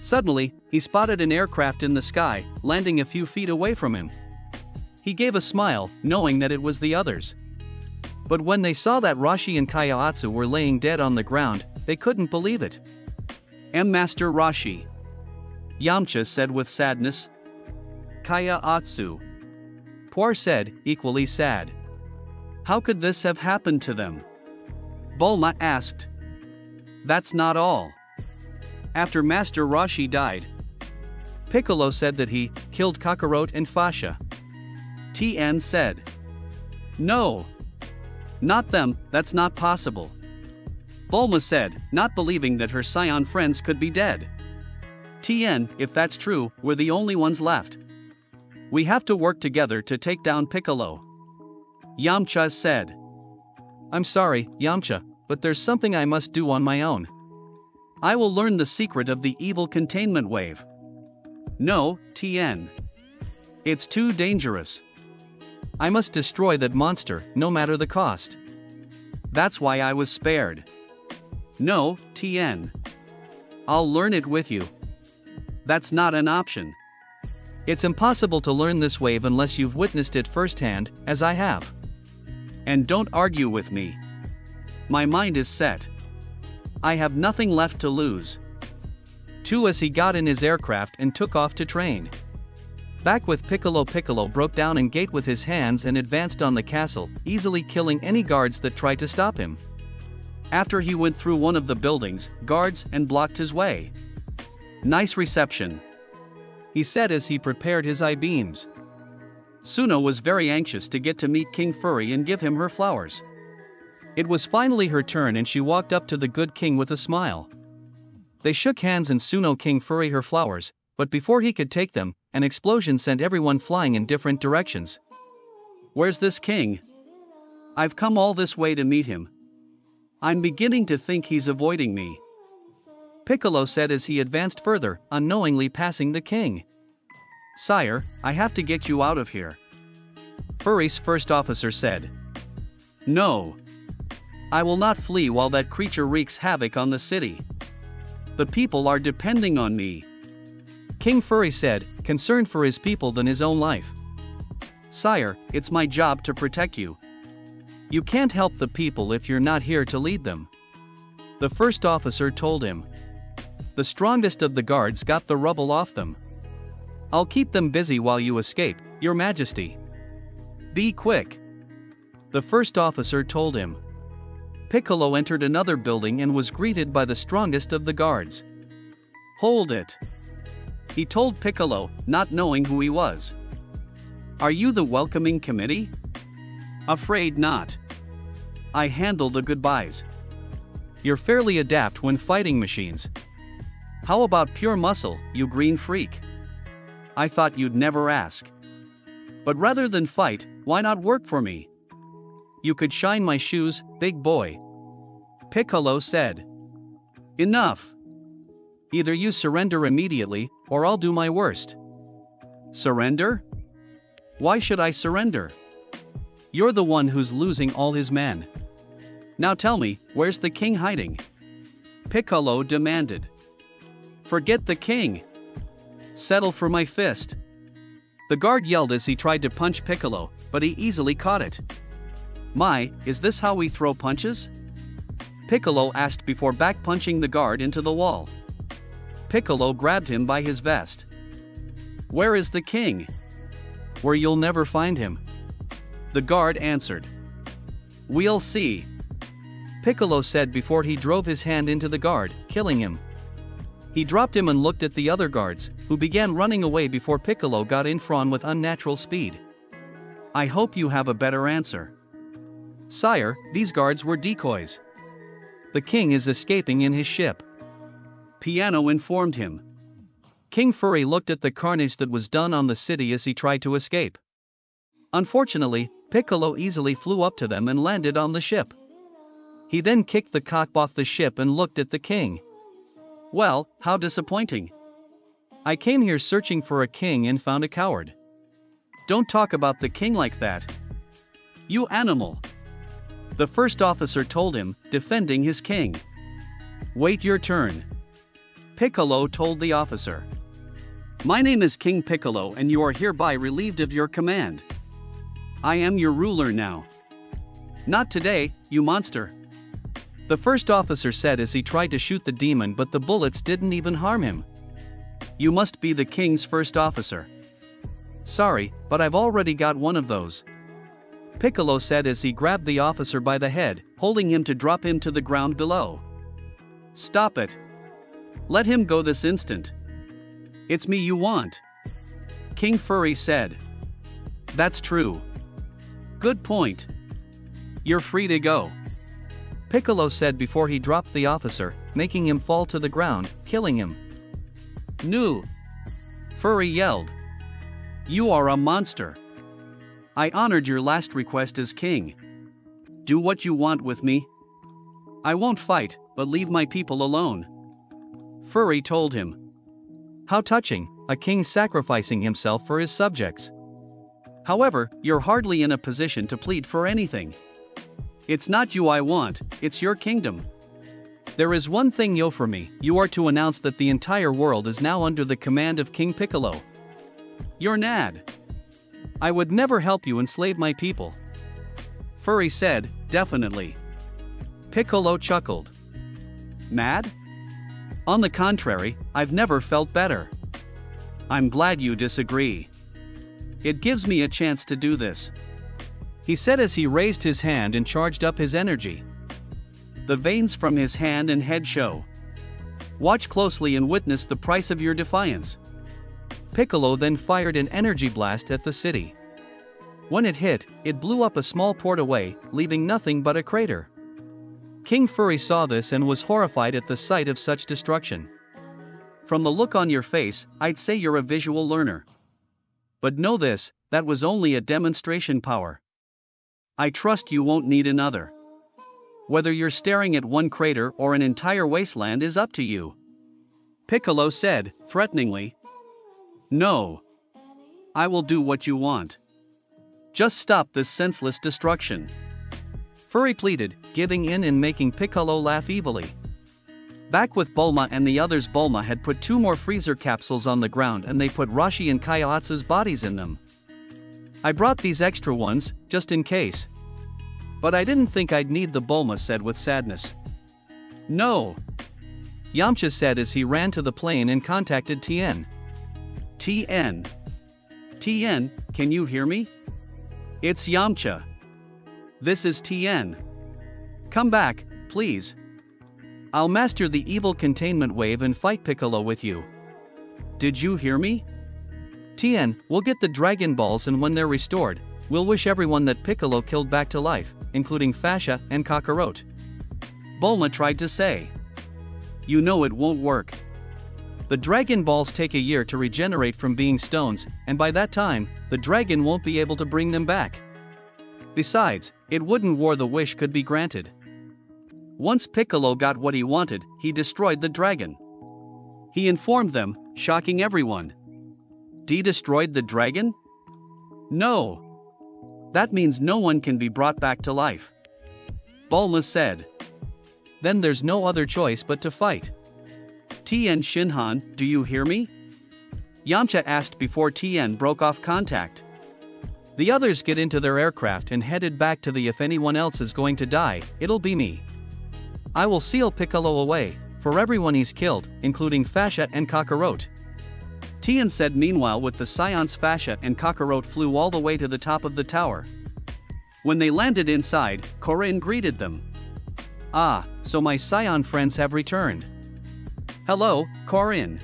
Suddenly, he spotted an aircraft in the sky, landing a few feet away from him. He gave a smile, knowing that it was the others. But when they saw that Rashi and Kaiatsu were laying dead on the ground, they couldn't believe it. Master Rashi, Yamcha said with sadness. Kaiatsu, Puar said, equally sad. How could this have happened to them? Bulma asked. That's not all. After Master Rashi died, Piccolo said that he killed Kakarot and Fasha. Tien said. No. Not them, that's not possible. Bulma said, not believing that her Scion friends could be dead. Tien, if that's true, we're the only ones left. We have to work together to take down Piccolo. Yamcha said. I'm sorry, Yamcha, but there's something I must do on my own. I will learn the secret of the evil containment wave. No, Tien. It's too dangerous. I must destroy that monster, no matter the cost. That's why I was spared. No, Tien. I'll learn it with you. That's not an option. It's impossible to learn this wave unless you've witnessed it firsthand, as I have. And don't argue with me. My mind is set. I have nothing left to lose. Too as he got in his aircraft and took off to train. Back with Piccolo, Piccolo broke down a gate with his hands and advanced on the castle, easily killing any guards that tried to stop him. After he went through one of the buildings, guards and blocked his way. Nice reception, he said as he prepared his I-beams. Suna was very anxious to get to meet King Furry and give him her flowers. It was finally her turn and she walked up to the good king with a smile. They shook hands and Suno King Furry her flowers, but before he could take them, an explosion sent everyone flying in different directions. Where's this king? I've come all this way to meet him. I'm beginning to think he's avoiding me, Piccolo said as he advanced further, unknowingly passing the king. Sire, I have to get you out of here, Furry's first officer said. No. I will not flee while that creature wreaks havoc on the city. The people are depending on me, King Furry said, concerned for his people than his own life. Sire, it's my job to protect you. You can't help the people if you're not here to lead them, the first officer told him. The strongest of the guards got the rubble off them. I'll keep them busy while you escape, Your Majesty. Be quick, the first officer told him. Piccolo entered another building and was greeted by the strongest of the guards. Hold it, he told Piccolo, not knowing who he was. Are you the welcoming committee? Afraid not. I handle the goodbyes. You're fairly adept when fighting machines. How about pure muscle, you green freak? I thought you'd never ask. But rather than fight, why not work for me? You could shine my shoes, big boy, Piccolo said. Enough. Either you surrender immediately, or I'll do my worst. Surrender? Why should I surrender? You're the one who's losing all his men. Now tell me, where's the king hiding? Piccolo demanded. Forget the king. Settle for my fist. The guard yelled as he tried to punch Piccolo, but he easily caught it. My, is this how we throw punches? Piccolo asked before back punching the guard into the wall. Piccolo grabbed him by his vest. "Where is the king?" "Where you'll never find him," the guard answered. "We'll see," Piccolo said before he drove his hand into the guard, killing him. He dropped him and looked at the other guards, who began running away before Piccolo got in front with unnatural speed. "I hope you have a better answer." "Sire, these guards were decoys. The king is escaping in his ship," Piano informed him. King Furry looked at the carnage that was done on the city as he tried to escape. Unfortunately, Piccolo easily flew up to them and landed on the ship. He then kicked the cock off the ship and looked at the king. "Well, how disappointing. I came here searching for a king and found a coward." "Don't talk about the king like that, you animal," the first officer told him, defending his king. "Wait your turn," Piccolo told the officer. "My name is King Piccolo and you are hereby relieved of your command. I am your ruler now." "Not today, you monster," the first officer said as he tried to shoot the demon, but the bullets didn't even harm him. "You must be the king's first officer." "Sorry, but I've already got one of those," Piccolo said as he grabbed the officer by the head, holding him to drop him to the ground below. "Stop it. Let him go this instant." "It's me you want," King Furry said. "That's true. Good point. You're free to go," Piccolo said before he dropped the officer, making him fall to the ground, killing him. "No!" Furry yelled. "You are a monster. I honored your last request as king. Do what you want with me. I won't fight, but leave my people alone," Furry told him. How touching, a king sacrificing himself for his subjects. However, you're hardly in a position to plead for anything. It's not you I want, it's your kingdom. There is one thing you for me, you are to announce that the entire world is now under the command of King Piccolo. You're mad. I would never help you enslave my people. Furry said, definitely. Piccolo chuckled. Mad? On the contrary, I've never felt better. I'm glad you disagree. It gives me a chance to do this, he said as he raised his hand and charged up his energy. The veins from his hand and head show. Watch closely and witness the price of your defiance. Piccolo then fired an energy blast at the city. When it hit, it blew up a small port away, leaving nothing but a crater. King Furry saw this and was horrified at the sight of such destruction. From the look on your face, I'd say you're a visual learner. But know this, that was only a demonstration power. I trust you won't need another. Whether you're staring at one crater or an entire wasteland is up to you, Piccolo said, threateningly. No. I will do what you want. Just stop this senseless destruction, Furry pleaded, giving in and making Piccolo laugh evilly. Back with Bulma and the others, Bulma had put 2 more freezer capsules on the ground and they put Rashi and Kaiotsu's bodies in them. I brought these extra ones, just in case. But I didn't think I'd need the, Bulma said with sadness. No. Yamcha said as he ran to the plane and contacted Tien. Tien, can you hear me? It's Yamcha. This is Tien. Come back, please. I'll master the evil containment wave and fight Piccolo with you. Did you hear me? Tien, we'll get the Dragon Balls and when they're restored, we'll wish everyone that Piccolo killed back to life, including Fasha and Kakarot. Bulma tried to say. You know it won't work. The Dragon Balls take a year to regenerate from being stones, and by that time, the dragon won't be able to bring them back. Besides, it wouldn't war the wish could be granted. Once Piccolo got what he wanted, he destroyed the dragon. He informed them, shocking everyone. Destroyed the dragon? No. That means no one can be brought back to life, Bulma said. Then there's no other choice but to fight. Tien Shinhan, do you hear me? Yamcha asked before Tien broke off contact. The others get into their aircraft and headed back to the if anyone else is going to die, it'll be me. I will seal Piccolo away, for everyone he's killed, including Fasha and Kakarot. Tian said. Meanwhile, with the Scions, Fasha and Kakarot flew all the way to the top of the tower. When they landed inside, Corinne greeted them. "Ah, so my Scion friends have returned." "Hello, Corinne.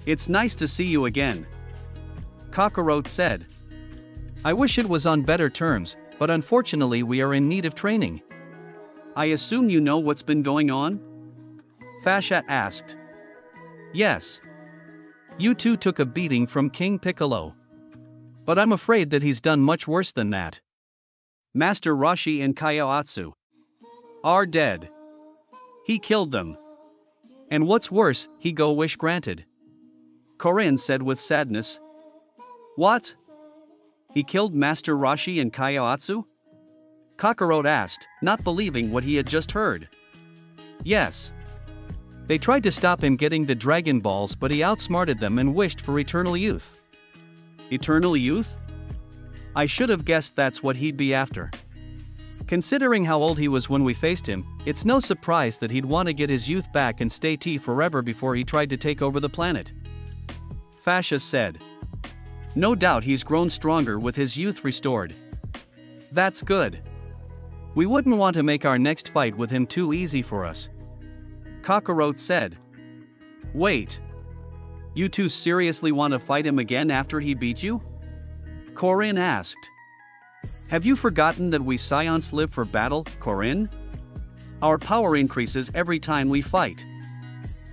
It's nice to see you again," Kakarot said. "I wish it was on better terms, but unfortunately we are in need of training." "I assume you know what's been going on?" Fasha asked. "Yes. You two took a beating from King Piccolo. But I'm afraid that he's done much worse than that. Master Roshi and Kaiotsu are dead. He killed them. And what's worse, he go wish granted," Corinne said with sadness. "What? He killed Master Roshi and Kaiotsu?" Kakarot asked, not believing what he had just heard. "Yes. They tried to stop him getting the Dragon Balls, but he outsmarted them and wished for eternal youth." Eternal youth? I should have guessed that's what he'd be after. Considering how old he was when we faced him, it's no surprise that he'd want to get his youth back and stay T forever before he tried to take over the planet, Fasha said. "No doubt he's grown stronger with his youth restored." "That's good. We wouldn't want to make our next fight with him too easy for us," Kakarot said. "Wait. You two seriously want to fight him again after he beat you?" Corinne asked. "Have you forgotten that we Scions live for battle, Corinne? Our power increases every time we fight.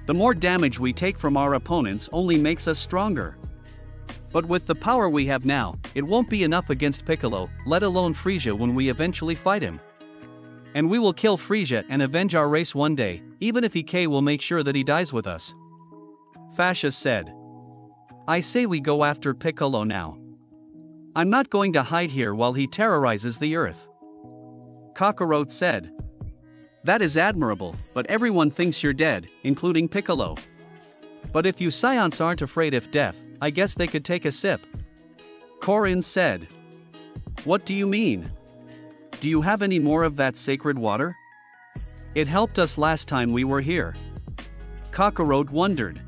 The more damage we take from our opponents only makes us stronger. But with the power we have now, it won't be enough against Piccolo, let alone Frieza when we eventually fight him. And we will kill Frieza and avenge our race one day, even if EK will make sure that he dies with us," Fasha said. "I say we go after Piccolo now. I'm not going to hide here while he terrorizes the earth," Kakarot said. "That is admirable, but everyone thinks you're dead, including Piccolo. But if you Scions aren't afraid of death, I guess they could take a sip," Corinne said. "What do you mean? Do you have any more of that sacred water? It helped us last time we were here." Kakarot wondered.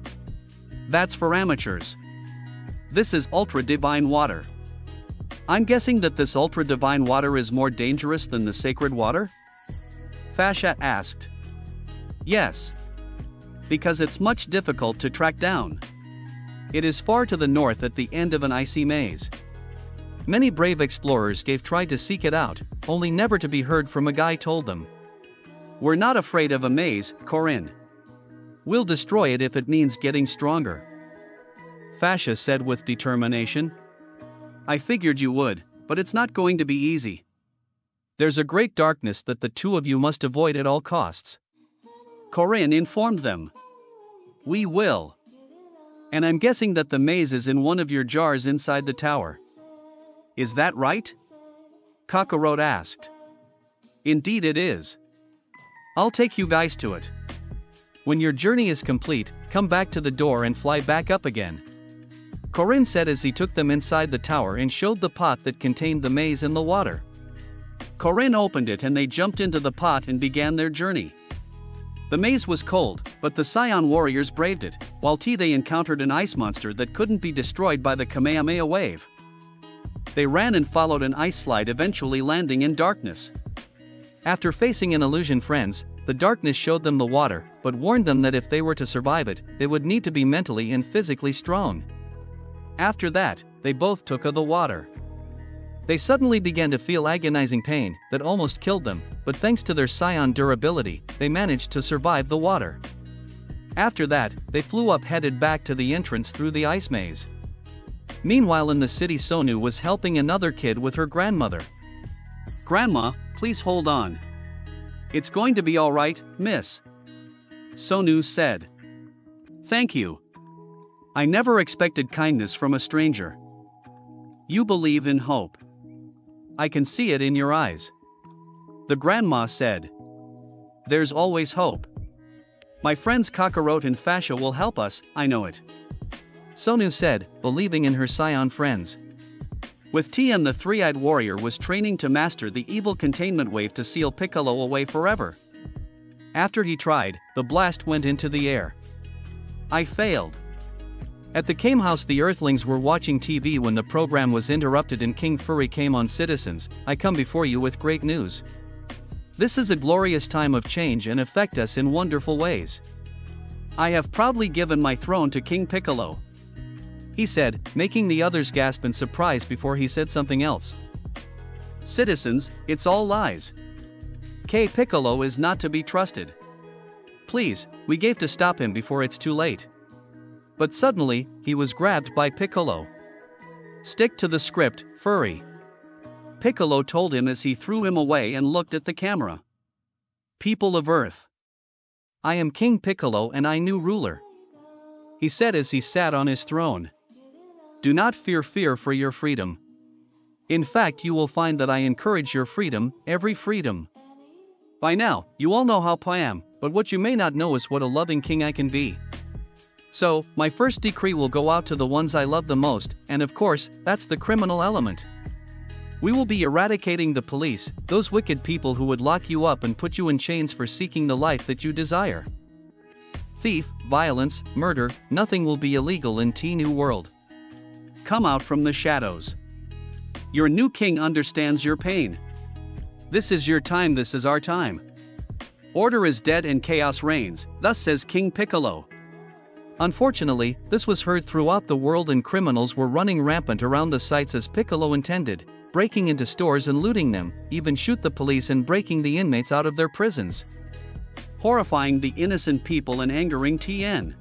"That's for amateurs. This is ultra-divine water. I'm guessing that this ultra-divine water is more dangerous than the sacred water?" Fasha asked. "Yes. Because it's much difficult to track down. It is far to the north at the end of an icy maze. Many brave explorers tried to seek it out, only never to be heard from," a guy told them. "We're not afraid of a maze, Corinne. We'll destroy it if it means getting stronger," Fasha said with determination. "I figured you would, but it's not going to be easy. There's a great darkness that the two of you must avoid at all costs," Corinne informed them. "We will. And I'm guessing that the maze is in one of your jars inside the tower. Is that right?" Kakarot asked. "Indeed it is. I'll take you guys to it. When your journey is complete, come back to the door and fly back up again," Corinne said as he took them inside the tower and showed the pot that contained the maze and the water. Corinne opened it and they jumped into the pot and began their journey. The maze was cold, but the Scion warriors braved it, while they encountered an ice monster that couldn't be destroyed by the Kamehameha wave. They ran and followed an ice slide, eventually landing in darkness. After facing an illusion friends, the darkness showed them the water, but warned them that if they were to survive it, they would need to be mentally and physically strong. After that, they both took of the water. They suddenly began to feel agonizing pain that almost killed them, but thanks to their Scion durability, they managed to survive the water. After that, they flew up, headed back to the entrance through the ice maze. Meanwhile in the city, Sonu was helping another kid with her grandmother. "Grandma, please hold on. It's going to be all right, miss," Sonu said. "Thank you. I never expected kindness from a stranger. You believe in hope. I can see it in your eyes," the grandma said. "There's always hope. My friends Kakarot and Fasha will help us, I know it," Sonu said, believing in her Scion friends. With Tian, the three-eyed warrior was training to master the evil containment wave to seal Piccolo away forever. After he tried, the blast went into the air. I failed. At the Kame house, the Earthlings were watching TV when the program was interrupted and King Furry came on. Citizens, I come before you with great news. This is a glorious time of change and affect us in wonderful ways. I have proudly given my throne to King Piccolo, he said, making the others gasp in surprise before he said something else. Citizens, it's all lies. Piccolo is not to be trusted. Please, we gave to stop him before it's too late. But suddenly, he was grabbed by Piccolo. Stick to the script, Furry, Piccolo told him as he threw him away and looked at the camera. People of Earth, I am King Piccolo and I new ruler, he said as he sat on his throne. Do not fear for your freedom. In fact, you will find that I encourage your freedom, every freedom. By now, you all know how I am, but what you may not know is what a loving king I can be. So, my first decree will go out to the ones I love the most, and of course, that's the criminal element. We will be eradicating the police, those wicked people who would lock you up and put you in chains for seeking the life that you desire. Thief, violence, murder, nothing will be illegal in T-New World. Come out from the shadows. Your new king understands your pain. This is your time, this is our time. Order is dead and chaos reigns, thus says King Piccolo. Unfortunately, this was heard throughout the world and criminals were running rampant around the sites as Piccolo intended, breaking into stores and looting them, even shoot the police and breaking the inmates out of their prisons, horrifying the innocent people and angering Tien.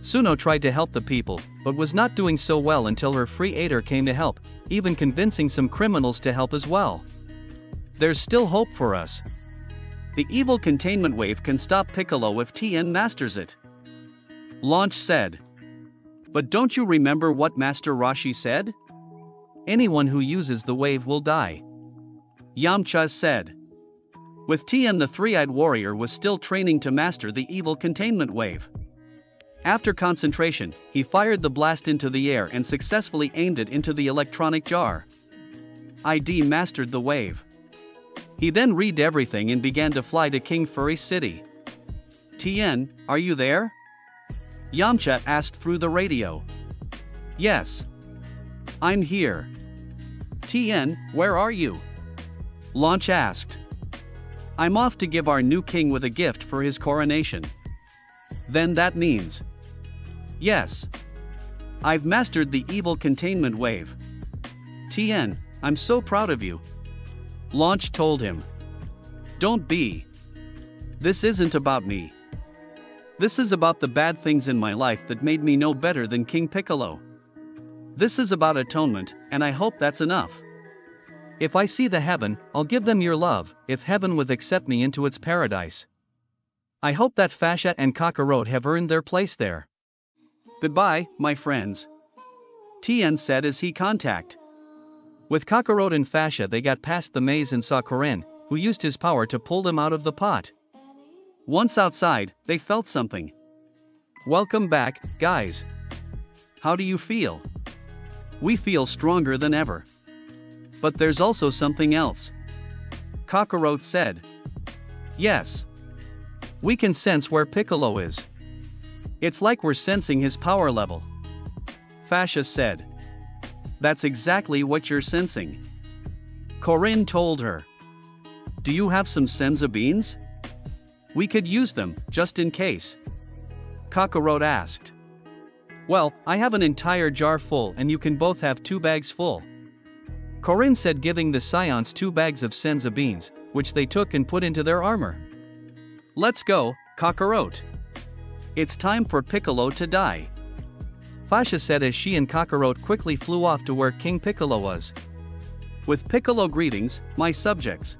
Suno tried to help the people, but was not doing so well until her free aider came to help, even convincing some criminals to help as well. There's still hope for us. The evil containment wave can stop Piccolo if Tien masters it, Launch said. But don't you remember what Master Roshi said? Anyone who uses the wave will die, Yamcha said. With Tien, the three-eyed warrior was still training to master the evil containment wave. After concentration, he fired the blast into the air and successfully aimed it into the electronic jar. ID mastered the wave. He then read everything and began to fly to King Furry's city. Tien, are you there? Yamcha asked through the radio. Yes, I'm here. Tien, where are you? Launch asked. I'm off to give our new king with a gift for his coronation. Then that means. Yes. I've mastered the evil containment wave. Tien, I'm so proud of you, Launch told him. Don't be. This isn't about me. This is about the bad things in my life that made me no better than King Piccolo. This is about atonement, and I hope that's enough. If I see the heaven, I'll give them your love, if heaven would accept me into its paradise. I hope that Fasha and Kakarot have earned their place there. Goodbye, my friends, Tien said as he contact. With Kakarot and Fasha, they got past the maze and saw Korin, who used his power to pull them out of the pot. Once outside, they felt something. Welcome back, guys. How do you feel? We feel stronger than ever. But there's also something else, Kakarot said. Yes. We can sense where Piccolo is. It's like we're sensing his power level, Fasha said. That's exactly what you're sensing, Korin told her. Do you have some senza beans? We could use them, just in case, Kakarot asked. Well, I have an entire jar full and you can both have 2 bags full, Korin said, giving the Scions 2 bags of senza beans, which they took and put into their armor. Let's go, Kakarot. It's time for Piccolo to die, Fasha said as she and Kakarot quickly flew off to where King Piccolo was. With Piccolo greetings, my subjects.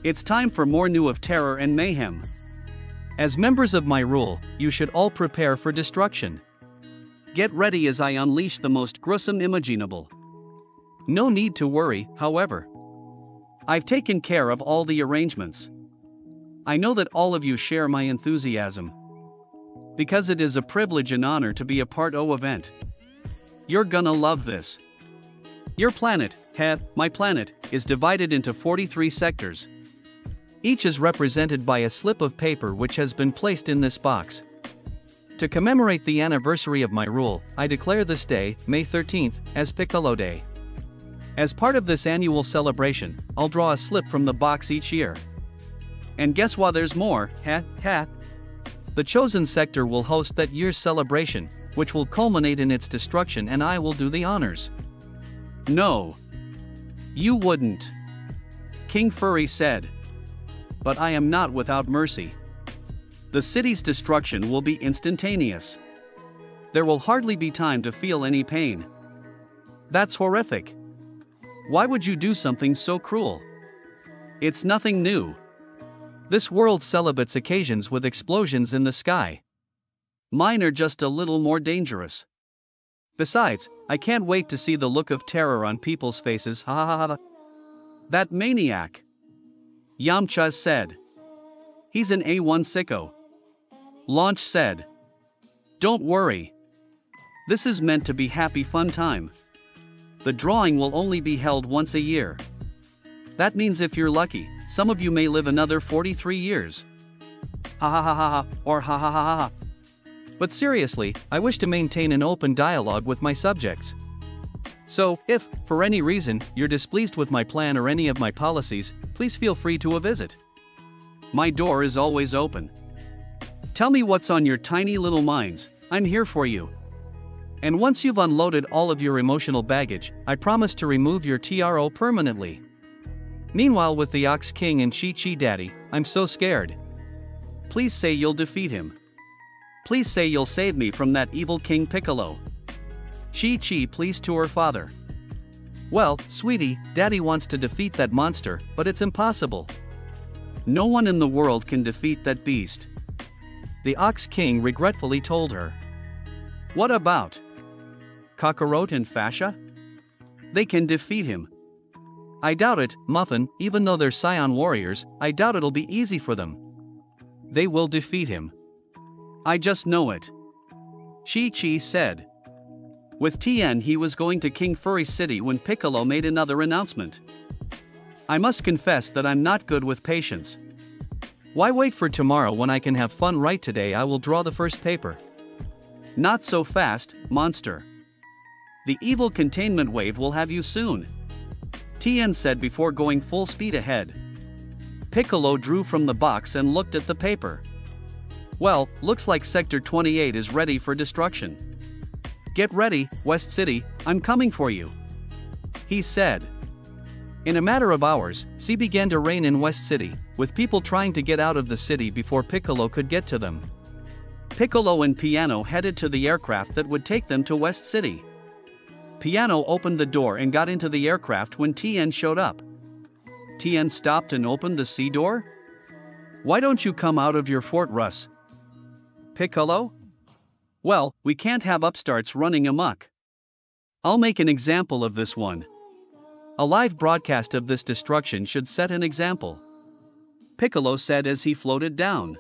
It's time for more new of terror and mayhem. As members of my rule, you should all prepare for destruction. Get ready as I unleash the most gruesome imaginable. No need to worry, however. I've taken care of all the arrangements. I know that all of you share my enthusiasm, because it is a privilege and honor to be a part of event. You're gonna love this. Your planet, my planet, is divided into 43 sectors. Each is represented by a slip of paper which has been placed in this box. To commemorate the anniversary of my rule, I declare this day, May 13th, as Piccolo Day. As part of this annual celebration, I'll draw a slip from the box each year. And guess what, there's more, ha. The chosen sector will host that year's celebration, which will culminate in its destruction, and I will do the honors. No. You wouldn't. King Furry said. But I am not without mercy. The city's destruction will be instantaneous. There will hardly be time to feel any pain. That's horrific. Why would you do something so cruel? It's nothing new. This world celebrates occasions with explosions in the sky. Mine are just a little more dangerous. Besides, I can't wait to see the look of terror on people's faces, ha ha ha. That maniac. Yamcha said. He's an A1 sicko. Launch said. Don't worry. This is meant to be happy fun time. The drawing will only be held once a year. That means if you're lucky, some of you may live another 43 years. Ha ha ha ha ha, or ha ha ha ha ha. But seriously, I wish to maintain an open dialogue with my subjects. So, if, for any reason, you're displeased with my plan or any of my policies, please feel free to visit. My door is always open. Tell me what's on your tiny little minds, I'm here for you. And once you've unloaded all of your emotional baggage, I promise to remove your TRO permanently. Meanwhile, with the Ox King and Chi-Chi Daddy, I'm so scared. Please say you'll defeat him. Please say you'll save me from that evil King Piccolo. Chi-Chi please to her father. Well, sweetie, Daddy wants to defeat that monster, but it's impossible. No one in the world can defeat that beast. The Ox King regretfully told her. What about Kakarot and Fasha? They can defeat him. I doubt it, Muffin, even though they're Scion warriors, I doubt it'll be easy for them. They will defeat him. I just know it. Chi-Chi said. With Tien, he was going to King Furry's city when Piccolo made another announcement. I must confess that I'm not good with patience. Why wait for tomorrow when I can have fun right today? I will draw the first paper. Not so fast, monster. The evil containment wave will have you soon. Tien said before going full speed ahead. Piccolo drew from the box and looked at the paper. Well, looks like Sector 28 is ready for destruction. Get ready, West City, I'm coming for you. He said. In a matter of hours, sea began to rain in West City, with people trying to get out of the city before Piccolo could get to them. Piccolo and Piano headed to the aircraft that would take them to West City. Piano opened the door and got into the aircraft when Tien showed up. Tien stopped and opened the sea door? Why don't you come out of your fort, Russ? Piccolo? Well, we can't have upstarts running amok. I'll make an example of this one. A live broadcast of this destruction should set an example. Piccolo said as he floated down.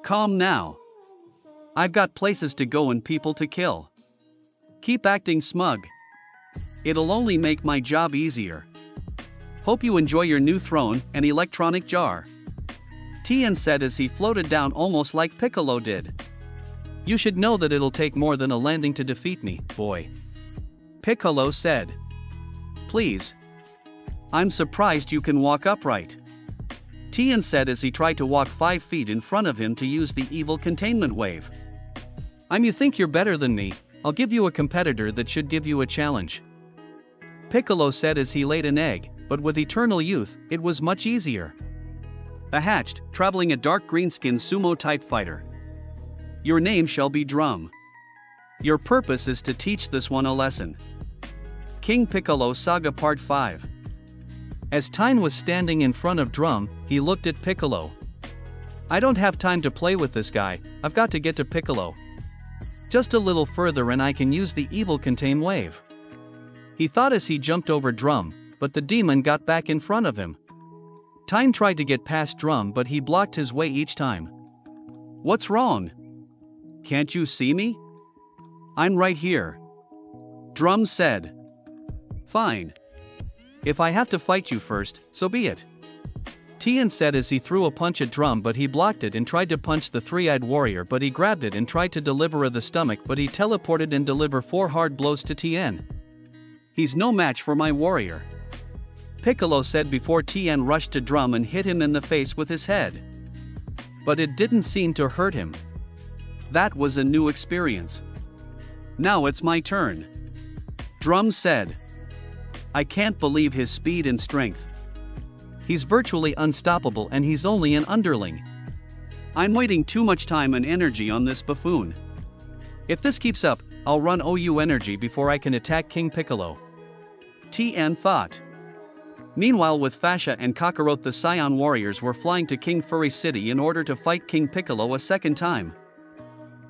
Calm now. I've got places to go and people to kill. Keep acting smug. It'll only make my job easier. Hope you enjoy your new throne and electronic jar. Tien said as he floated down almost like Piccolo did. You should know that it'll take more than a landing to defeat me, boy. Piccolo said. Please. I'm surprised you can walk upright. Tien said as he tried to walk 5 feet in front of him to use the evil containment wave. You think you're better than me, I'll give you a competitor that should give you a challenge. Piccolo said as he laid an egg, but with eternal youth, it was much easier. A hatched, traveling a dark green-skinned sumo-type fighter. Your name shall be Drum. Your purpose is to teach this one a lesson. King Piccolo Saga Part 5. As Tien was standing in front of Drum, he looked at Piccolo. I don't have time to play with this guy, I've got to get to Piccolo. Just a little further and I can use the evil contain wave. He thought as he jumped over Drum, but the demon got back in front of him. Tien tried to get past Drum but he blocked his way each time. What's wrong? Can't you see me? I'm right here. Drum said. Fine. If I have to fight you first, so be it. Tien said as he threw a punch at Drum, but he blocked it and tried to punch the three-eyed warrior, but he grabbed it and tried to deliver the stomach, but he teleported and deliver 4 hard blows to Tien. He's no match for my warrior, Piccolo said before Tien rushed to Drum and hit him in the face with his head. But it didn't seem to hurt him. That was a new experience. Now it's my turn, Drum said. I can't believe his speed and strength. He's virtually unstoppable and he's only an underling. I'm wasting too much time and energy on this buffoon. If this keeps up, I'll run OU energy before I can attack King Piccolo, Tien thought. Meanwhile, with Fasha and Kakarot, the Scion warriors were flying to King Furry City in order to fight King Piccolo a second time.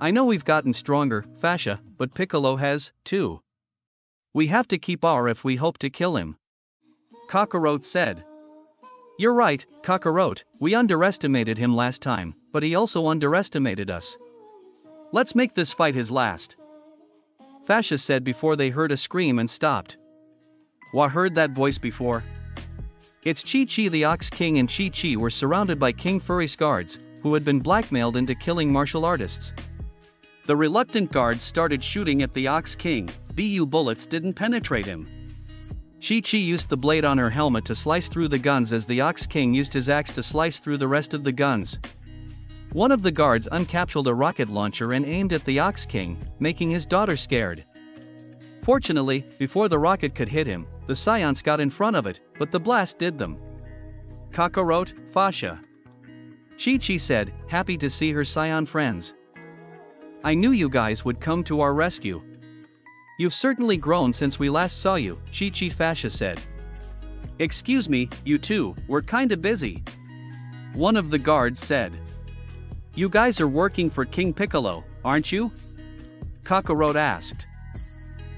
I know we've gotten stronger, Fasha, but Piccolo has, too. We have to keep our if we hope to kill him, Kakarot said. You're right, Kakarot, we underestimated him last time, but he also underestimated us. Let's make this fight his last, Fasha said before they heard a scream and stopped. Wa heard that voice before? It's Chi-Chi the Ox King, and Chi-Chi were surrounded by King Furry's guards, who had been blackmailed into killing martial artists. The reluctant guards started shooting at the Ox King, but bullets didn't penetrate him. Chi-Chi used the blade on her helmet to slice through the guns as the Ox King used his axe to slice through the rest of the guns. One of the guards uncapsuled a rocket launcher and aimed at the Ox King, making his daughter scared. Fortunately, before the rocket could hit him, the Scions got in front of it, but the blast did them. Kakarot, Fasha, Chi-Chi said, happy to see her Scion friends. I knew you guys would come to our rescue. You've certainly grown since we last saw you, Chi-Chi Fasha said. Excuse me, you two, we're kinda busy, one of the guards said. You guys are working for King Piccolo, aren't you? Kakarot asked.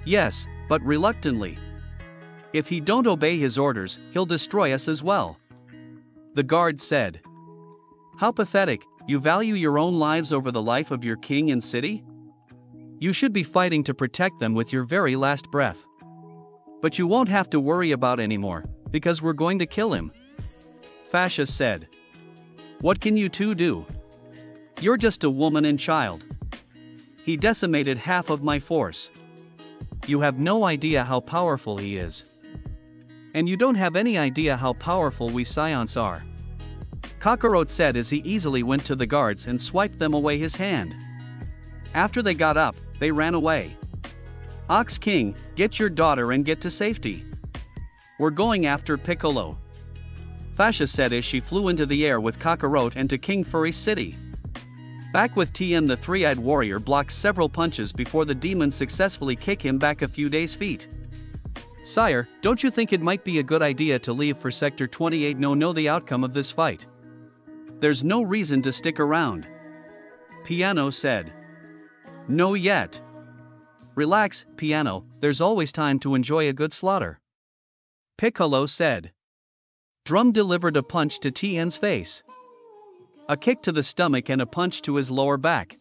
Yes, but reluctantly. If he don't obey his orders, he'll destroy us as well, the guard said. How pathetic, you value your own lives over the life of your king and city? You should be fighting to protect them with your very last breath. But you won't have to worry about anymore, because we're going to kill him, Fasha said. What can you two do? You're just a woman and child. He decimated half of my force. You have no idea how powerful he is. And you don't have any idea how powerful we Scions are, Kakarot said as he easily went to the guards and swiped them away his hand. After they got up, they ran away. Ox King, get your daughter and get to safety. We're going after Piccolo, Fasha said as she flew into the air with Kakarot and to King Furry City. Back with Tien, the three-eyed warrior blocked several punches before the demons successfully kick him back a few days' feet. Sire, don't you think it might be a good idea to leave for Sector 28? Know the outcome of this fight. There's no reason to stick around, Piano said. No yet. Relax, Piano, there's always time to enjoy a good slaughter, Piccolo said. Drum delivered a punch to Tien's face, a kick to the stomach and a punch to his lower back.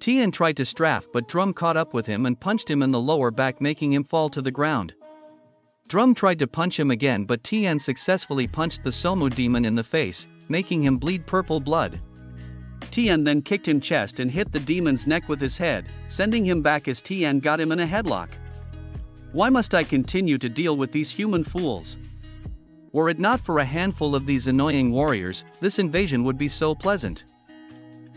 Tien tried to strafe, but Drum caught up with him and punched him in the lower back, making him fall to the ground. Drum tried to punch him again, but Tien successfully punched the Somu demon in the face, making him bleed purple blood. Tien then kicked him chest and hit the demon's neck with his head, sending him back as Tien got him in a headlock. Why must I continue to deal with these human fools? Were it not for a handful of these annoying warriors, this invasion would be so pleasant.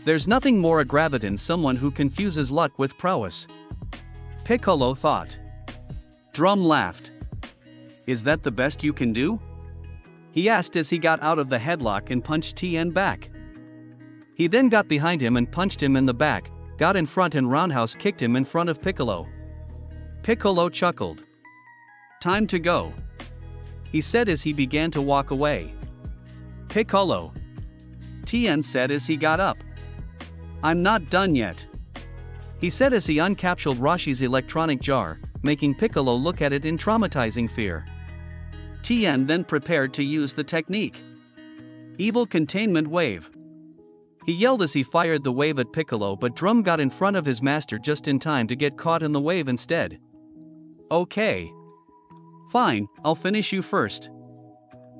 There's nothing more aggravating than someone who confuses luck with prowess, Piccolo thought. Drum laughed. Is that the best you can do? He asked as he got out of the headlock and punched Tien back. He then got behind him and punched him in the back, got in front and roundhouse kicked him in front of Piccolo. Piccolo chuckled. Time to go, he said as he began to walk away. Piccolo, Tien said as he got up. I'm not done yet, he said as he uncapsuled Rashi's electronic jar, making Piccolo look at it in traumatizing fear. Tien then prepared to use the technique. Evil Containment Wave. He yelled as he fired the wave at Piccolo, but Drum got in front of his master just in time to get caught in the wave instead. Okay. Fine, I'll finish you first,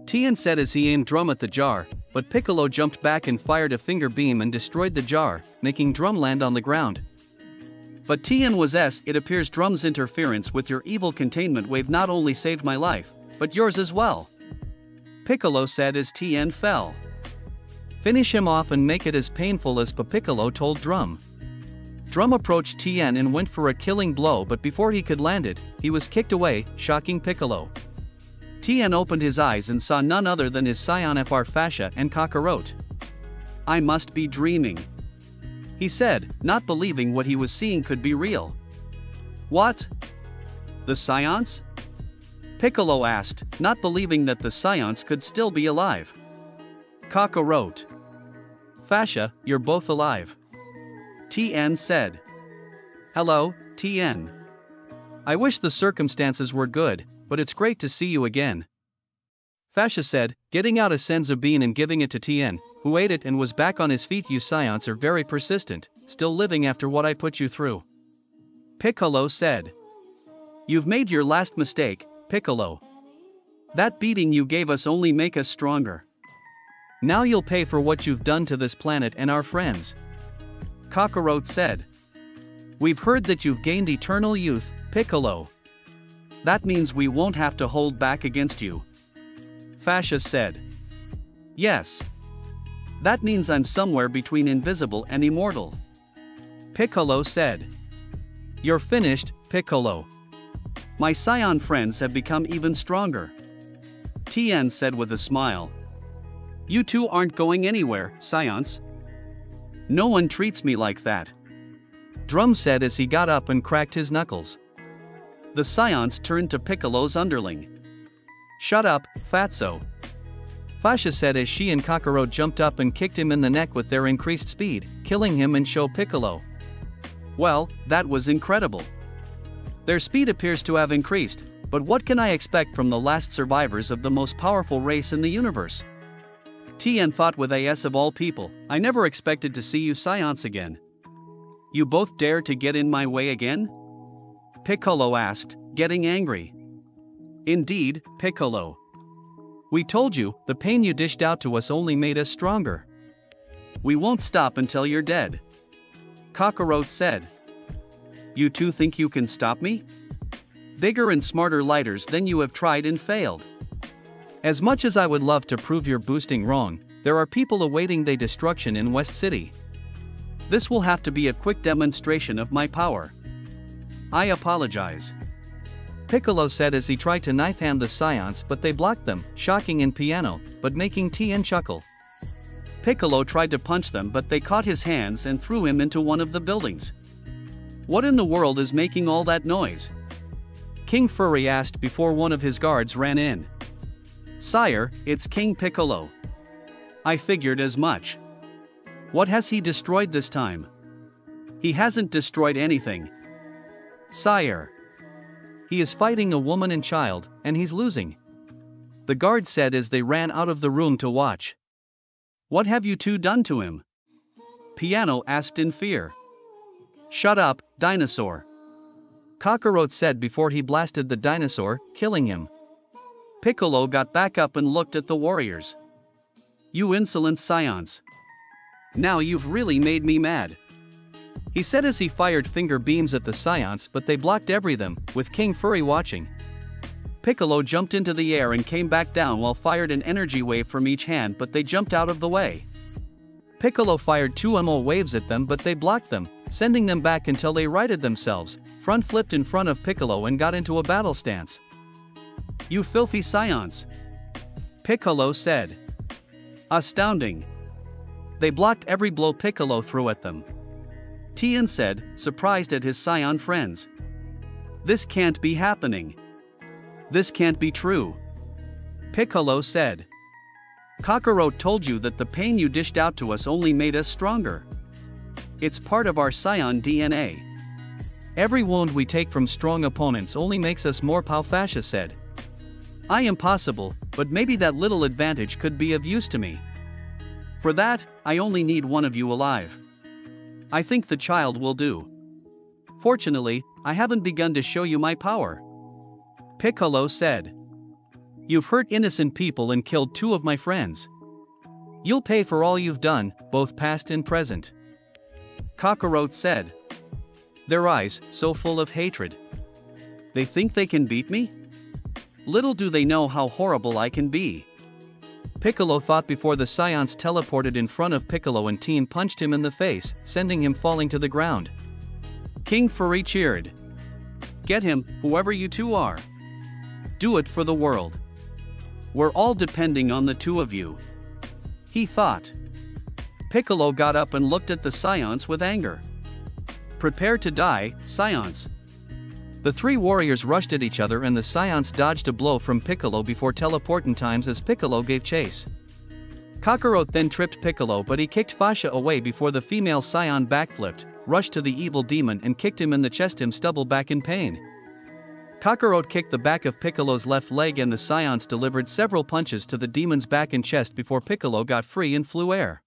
Tien said as he aimed Drum at the jar, but Piccolo jumped back and fired a finger beam and destroyed the jar, making Drum land on the ground. But Tien was it appears Drum's interference with your evil containment wave not only saved my life, but yours as well. Piccolo said as Tien fell. Finish him off and make it as painful as Piccolo told Drum. Drum approached Tien and went for a killing blow, but before he could land it, he was kicked away, shocking Piccolo. Tien opened his eyes and saw none other than his scion If Fasha and Kakarot. I must be dreaming, he said, not believing what he was seeing could be real. What? The scions? Piccolo asked, not believing that the scions could still be alive. Kakarot. Fasha, you're both alive. Tien said. Hello, Tien. I wish the circumstances were good, but it's great to see you again. Fasha said, getting out a senzu bean and giving it to Tien, who ate it and was back on his feet. You scions are very persistent, still living after what I put you through. Piccolo said. You've made your last mistake, Piccolo. That beating you gave us only make us stronger. Now you'll pay for what you've done to this planet and our friends. Kakarot said. We've heard that you've gained eternal youth, Piccolo. That means we won't have to hold back against you. Fasha said. Yes. That means I'm somewhere between invisible and immortal. Piccolo said. You're finished, Piccolo. My scion friends have become even stronger. Tien said with a smile. You two aren't going anywhere, scions. No one treats me like that. Drum said as he got up and cracked his knuckles. The scions turned to Piccolo's underling. Shut up, fatso. Fasha said as she and Kakarot jumped up and kicked him in the neck with their increased speed, killing him and show Piccolo. Well, that was incredible. Their speed appears to have increased, but what can I expect from the last survivors of the most powerful race in the universe? Tien thought with as of all people, I never expected to see you scions again. You both dare to get in my way again? Piccolo asked, getting angry. Indeed, Piccolo. We told you, the pain you dished out to us only made us stronger. We won't stop until you're dead. Kakarot said. You two think you can stop me? Bigger and smarter lighters than you have tried and failed. As much as I would love to prove your boosting wrong, there are people awaiting their destruction in West City. This will have to be a quick demonstration of my power. I apologize. Piccolo said as he tried to knife hand the scions, but they blocked them, shocking in piano, but making Tien chuckle. Piccolo tried to punch them, but they caught his hands and threw him into one of the buildings. What in the world is making all that noise? King Furry asked before one of his guards ran in. Sire, it's King Piccolo. I figured as much. What has he destroyed this time? He hasn't destroyed anything. Sire. He is fighting a woman and child, and he's losing. The guard said as they ran out of the room to watch. What have you two done to him? Piano asked in fear. Shut up, dinosaur. Kakarot said before he blasted the dinosaur, killing him. Piccolo got back up and looked at the warriors. You insolent scions. Now you've really made me mad. He said as he fired finger beams at the scions, but they blocked every them, with King Furry watching. Piccolo jumped into the air and came back down while fired an energy wave from each hand, but they jumped out of the way. Piccolo fired 2 MO waves at them, but they blocked them, sending them back until they righted themselves, front flipped in front of Piccolo and got into a battle stance. You filthy scions. Piccolo said. Astounding. They blocked every blow Piccolo threw at them. Tien said, surprised at his scion friends. This can't be happening. This can't be true. Piccolo said. Kakarot told you that the pain you dished out to us only made us stronger. It's part of our scion DNA. Every wound we take from strong opponents only makes us more powerful, Fasha said. I am possible, but maybe that little advantage could be of use to me. For that, I only need one of you alive. I think the child will do. Fortunately, I haven't begun to show you my power. Piccolo said. You've hurt innocent people and killed 2 of my friends. You'll pay for all you've done, both past and present. Kakarot said. Their eyes, so full of hatred. They think they can beat me? Little do they know how horrible I can be. Piccolo thought before the Scions teleported in front of Piccolo and Teen punched him in the face, sending him falling to the ground. King Furry cheered. Get him, whoever you 2 are. Do it for the world. We're all depending on the 2 of you. He thought. Piccolo got up and looked at the Scions with anger. Prepare to die, Scions. The 3 warriors rushed at each other and the Scions dodged a blow from Piccolo before teleporting times as Piccolo gave chase. Kakarot then tripped Piccolo but he kicked Fasha away before the female Scion backflipped, rushed to the evil demon and kicked him in the chest, him stumble back in pain. Kakarot kicked the back of Piccolo's left leg and the Scions delivered several punches to the demon's back and chest before Piccolo got free and flew air.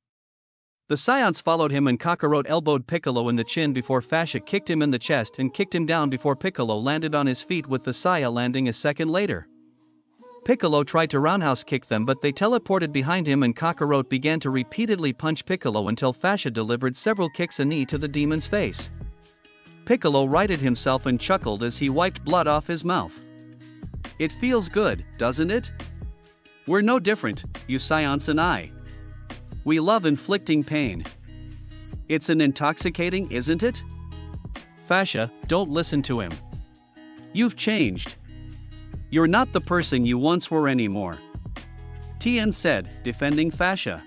The Scions followed him and Kakarot elbowed Piccolo in the chin before Fasha kicked him in the chest and kicked him down before Piccolo landed on his feet with the Saya landing a second later. Piccolo tried to roundhouse kick them but they teleported behind him and Kakarot began to repeatedly punch Piccolo until Fasha delivered several kicks a knee to the demon's face. Piccolo righted himself and chuckled as he wiped blood off his mouth. It feels good, doesn't it? We're no different, you Scions and I. We love inflicting pain. It's an intoxicating, isn't it? Fasha, don't listen to him. You've changed. You're not the person you once were anymore. Tien said, defending Fasha.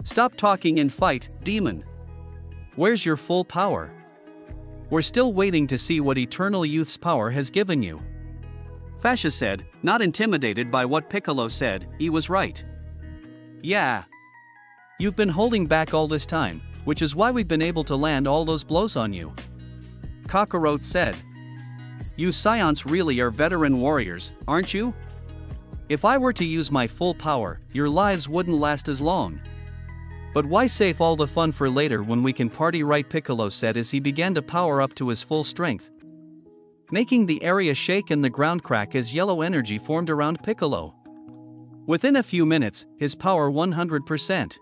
Stop talking and fight, demon. Where's your full power? We're still waiting to see what Eternal Youth's power has given you. Fasha said, not intimidated by what Piccolo said, he was right. Yeah. You've been holding back all this time, which is why we've been able to land all those blows on you. Kakarot said. You Scions really are veteran warriors, aren't you? If I were to use my full power, your lives wouldn't last as long. But why save all the fun for later when we can party right, Piccolo said as he began to power up to his full strength, making the area shake and the ground crack as yellow energy formed around Piccolo. Within a few minutes, his power 100%.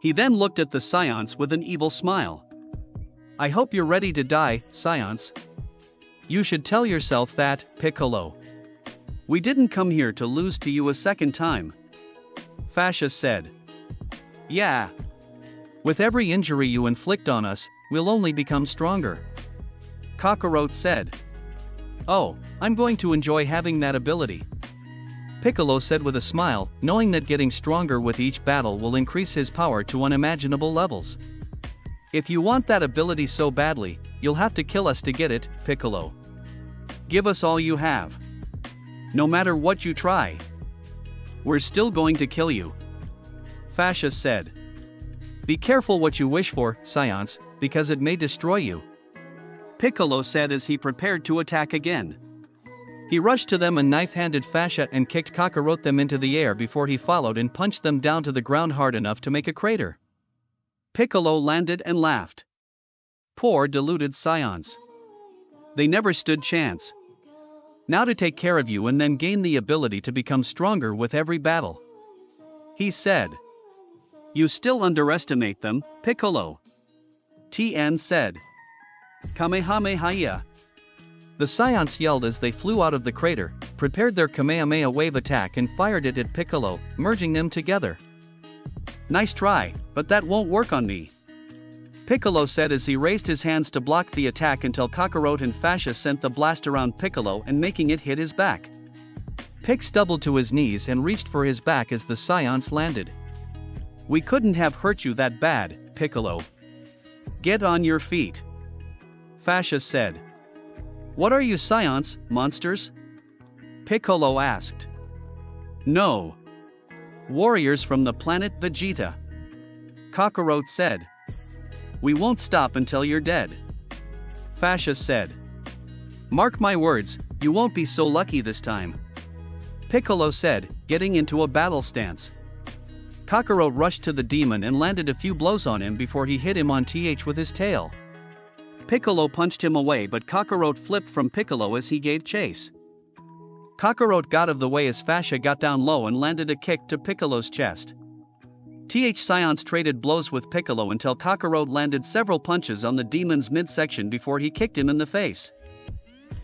He then looked at the Scions with an evil smile. I hope you're ready to die, Scions. You should tell yourself that, Piccolo. We didn't come here to lose to you a second time. Fasha said. Yeah. With every injury you inflict on us, we'll only become stronger. Kakarot said. Oh, I'm going to enjoy having that ability. Piccolo said with a smile, knowing that getting stronger with each battle will increase his power to unimaginable levels. If you want that ability so badly, you'll have to kill us to get it, Piccolo. Give us all you have. No matter what you try. We're still going to kill you. Fasha said. Be careful what you wish for, Scions, because it may destroy you. Piccolo said as he prepared to attack again. He rushed to them and knife-handed Fasha and kicked Kakarot them into the air before he followed and punched them down to the ground hard enough to make a crater. Piccolo landed and laughed. Poor deluded Scions. They never stood chance. Now to take care of you and then gain the ability to become stronger with every battle. He said. You still underestimate them, Piccolo. Tien said. Kamehameha. The Scions yelled as they flew out of the crater, prepared their Kamehameha wave attack and fired it at Piccolo, merging them together. Nice try, but that won't work on me. Piccolo said as he raised his hands to block the attack until Kakarot and Fasha sent the blast around Piccolo and making it hit his back. Pic stumbled to his knees and reached for his back as the Scions landed. We couldn't have hurt you that bad, Piccolo. Get on your feet. Fasha said. What are you Scions, monsters? Piccolo asked. No. Warriors from the planet Vegeta. Kakarot said. We won't stop until you're dead. Fasha said. Mark my words, you won't be so lucky this time. Piccolo said, getting into a battle stance. Kakarot rushed to the demon and landed a few blows on him before he hit him on th with his tail. Piccolo punched him away but Kakarot flipped from Piccolo as he gave chase. Kakarot got out of the way as Fasha got down low and landed a kick to Piccolo's chest. Defiance traded blows with Piccolo until Kakarot landed several punches on the demon's midsection before he kicked him in the face.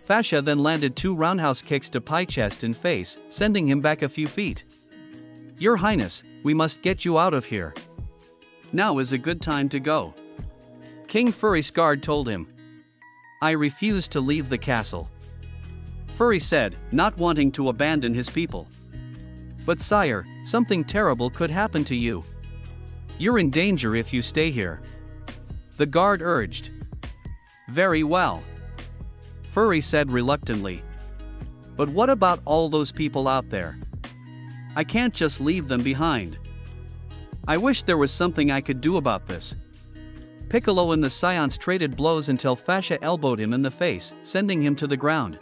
Fasha then landed 2 roundhouse kicks to Pi chest and face, sending him back a few feet. "Your Highness, we must get you out of here. Now is a good time to go," King Furry's guard told him. "I refuse to leave the castle," Furry said, not wanting to abandon his people. "But sire, something terrible could happen to you. You're in danger if you stay here," the guard urged. "Very well," Furry said reluctantly. "But what about all those people out there? I can't just leave them behind. I wish there was something I could do about this." Piccolo and the Scions traded blows until Fasha elbowed him in the face, sending him to the ground.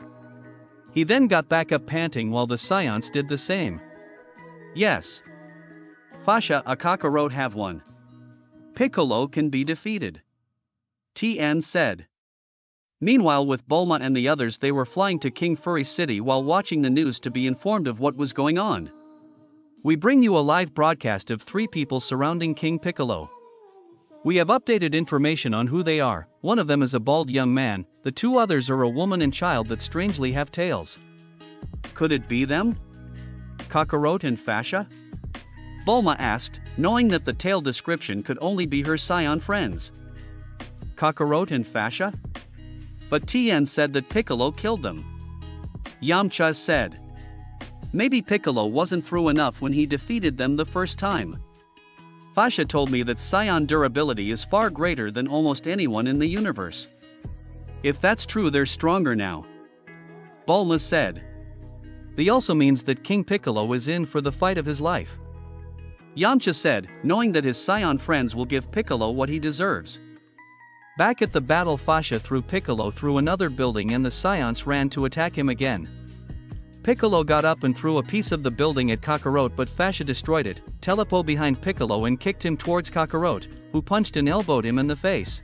He then got back up panting while the Scions did the same. "Yes. Fasha and Kakarot have won. Piccolo can be defeated," Tien said. Meanwhile, with Bulma and the others, they were flying to King Furry's city while watching the news to be informed of what was going on. We bring you a live broadcast of 3 people surrounding King Piccolo. We have updated information on who they are. One of them is a bald young man, the 2 others are a woman and child that strangely have tails. Could it be them? Kakarot and Fasha? Bulma asked, knowing that the tail description could only be her Scion friends. Kakarot and Fasha? But Tien said that Piccolo killed them. Yamcha said. Maybe Piccolo wasn't through enough when he defeated them the first time. Fasha told me that Scion durability is far greater than almost anyone in the universe. If that's true, they're stronger now, Bulma said. That also means that King Piccolo is in for the fight of his life, Yamcha said, knowing that his Scion friends will give Piccolo what he deserves. Back at the battle, Fasha threw Piccolo through another building and the Scions ran to attack him again. Piccolo got up and threw a piece of the building at Kakarot, but Fasha destroyed it, telepo behind Piccolo and kicked him towards Kakarot, who punched and elbowed him in the face.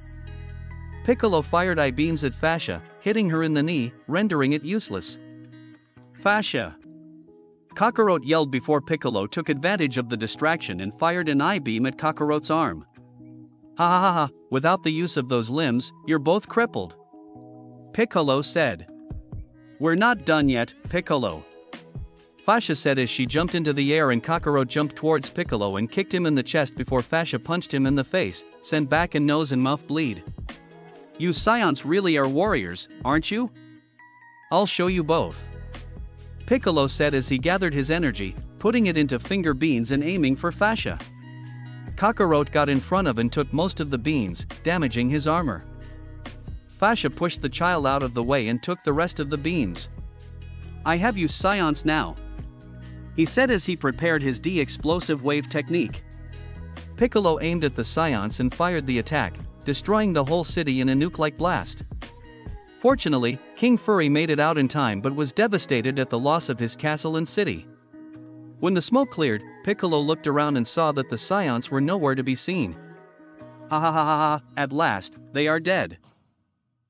Piccolo fired I-beams at Fasha, hitting her in the knee, rendering it useless. Fasha! Kakarot yelled before Piccolo took advantage of the distraction and fired an I-beam at Kakarot's arm. Ha ha ha ha, without the use of those limbs, you're both crippled, Piccolo said. We're not done yet, Piccolo, Fasha said as she jumped into the air and Kakarot jumped towards Piccolo and kicked him in the chest before Fasha punched him in the face, sent back and nose and mouth bleed. You Scions really are warriors, aren't you? I'll show you both, Piccolo said as he gathered his energy, putting it into finger beans and aiming for Fasha. Kakarot got in front of and took most of the beans, damaging his armor. Fasha pushed the child out of the way and took the rest of the beams. I have you Scions now, he said as he prepared his D-explosive wave technique. Piccolo aimed at the Scions and fired the attack, destroying the whole city in a nuke-like blast. Fortunately, King Furry made it out in time but was devastated at the loss of his castle and city. When the smoke cleared, Piccolo looked around and saw that the Scions were nowhere to be seen. Ha ha ha ha ha, at last, they are dead.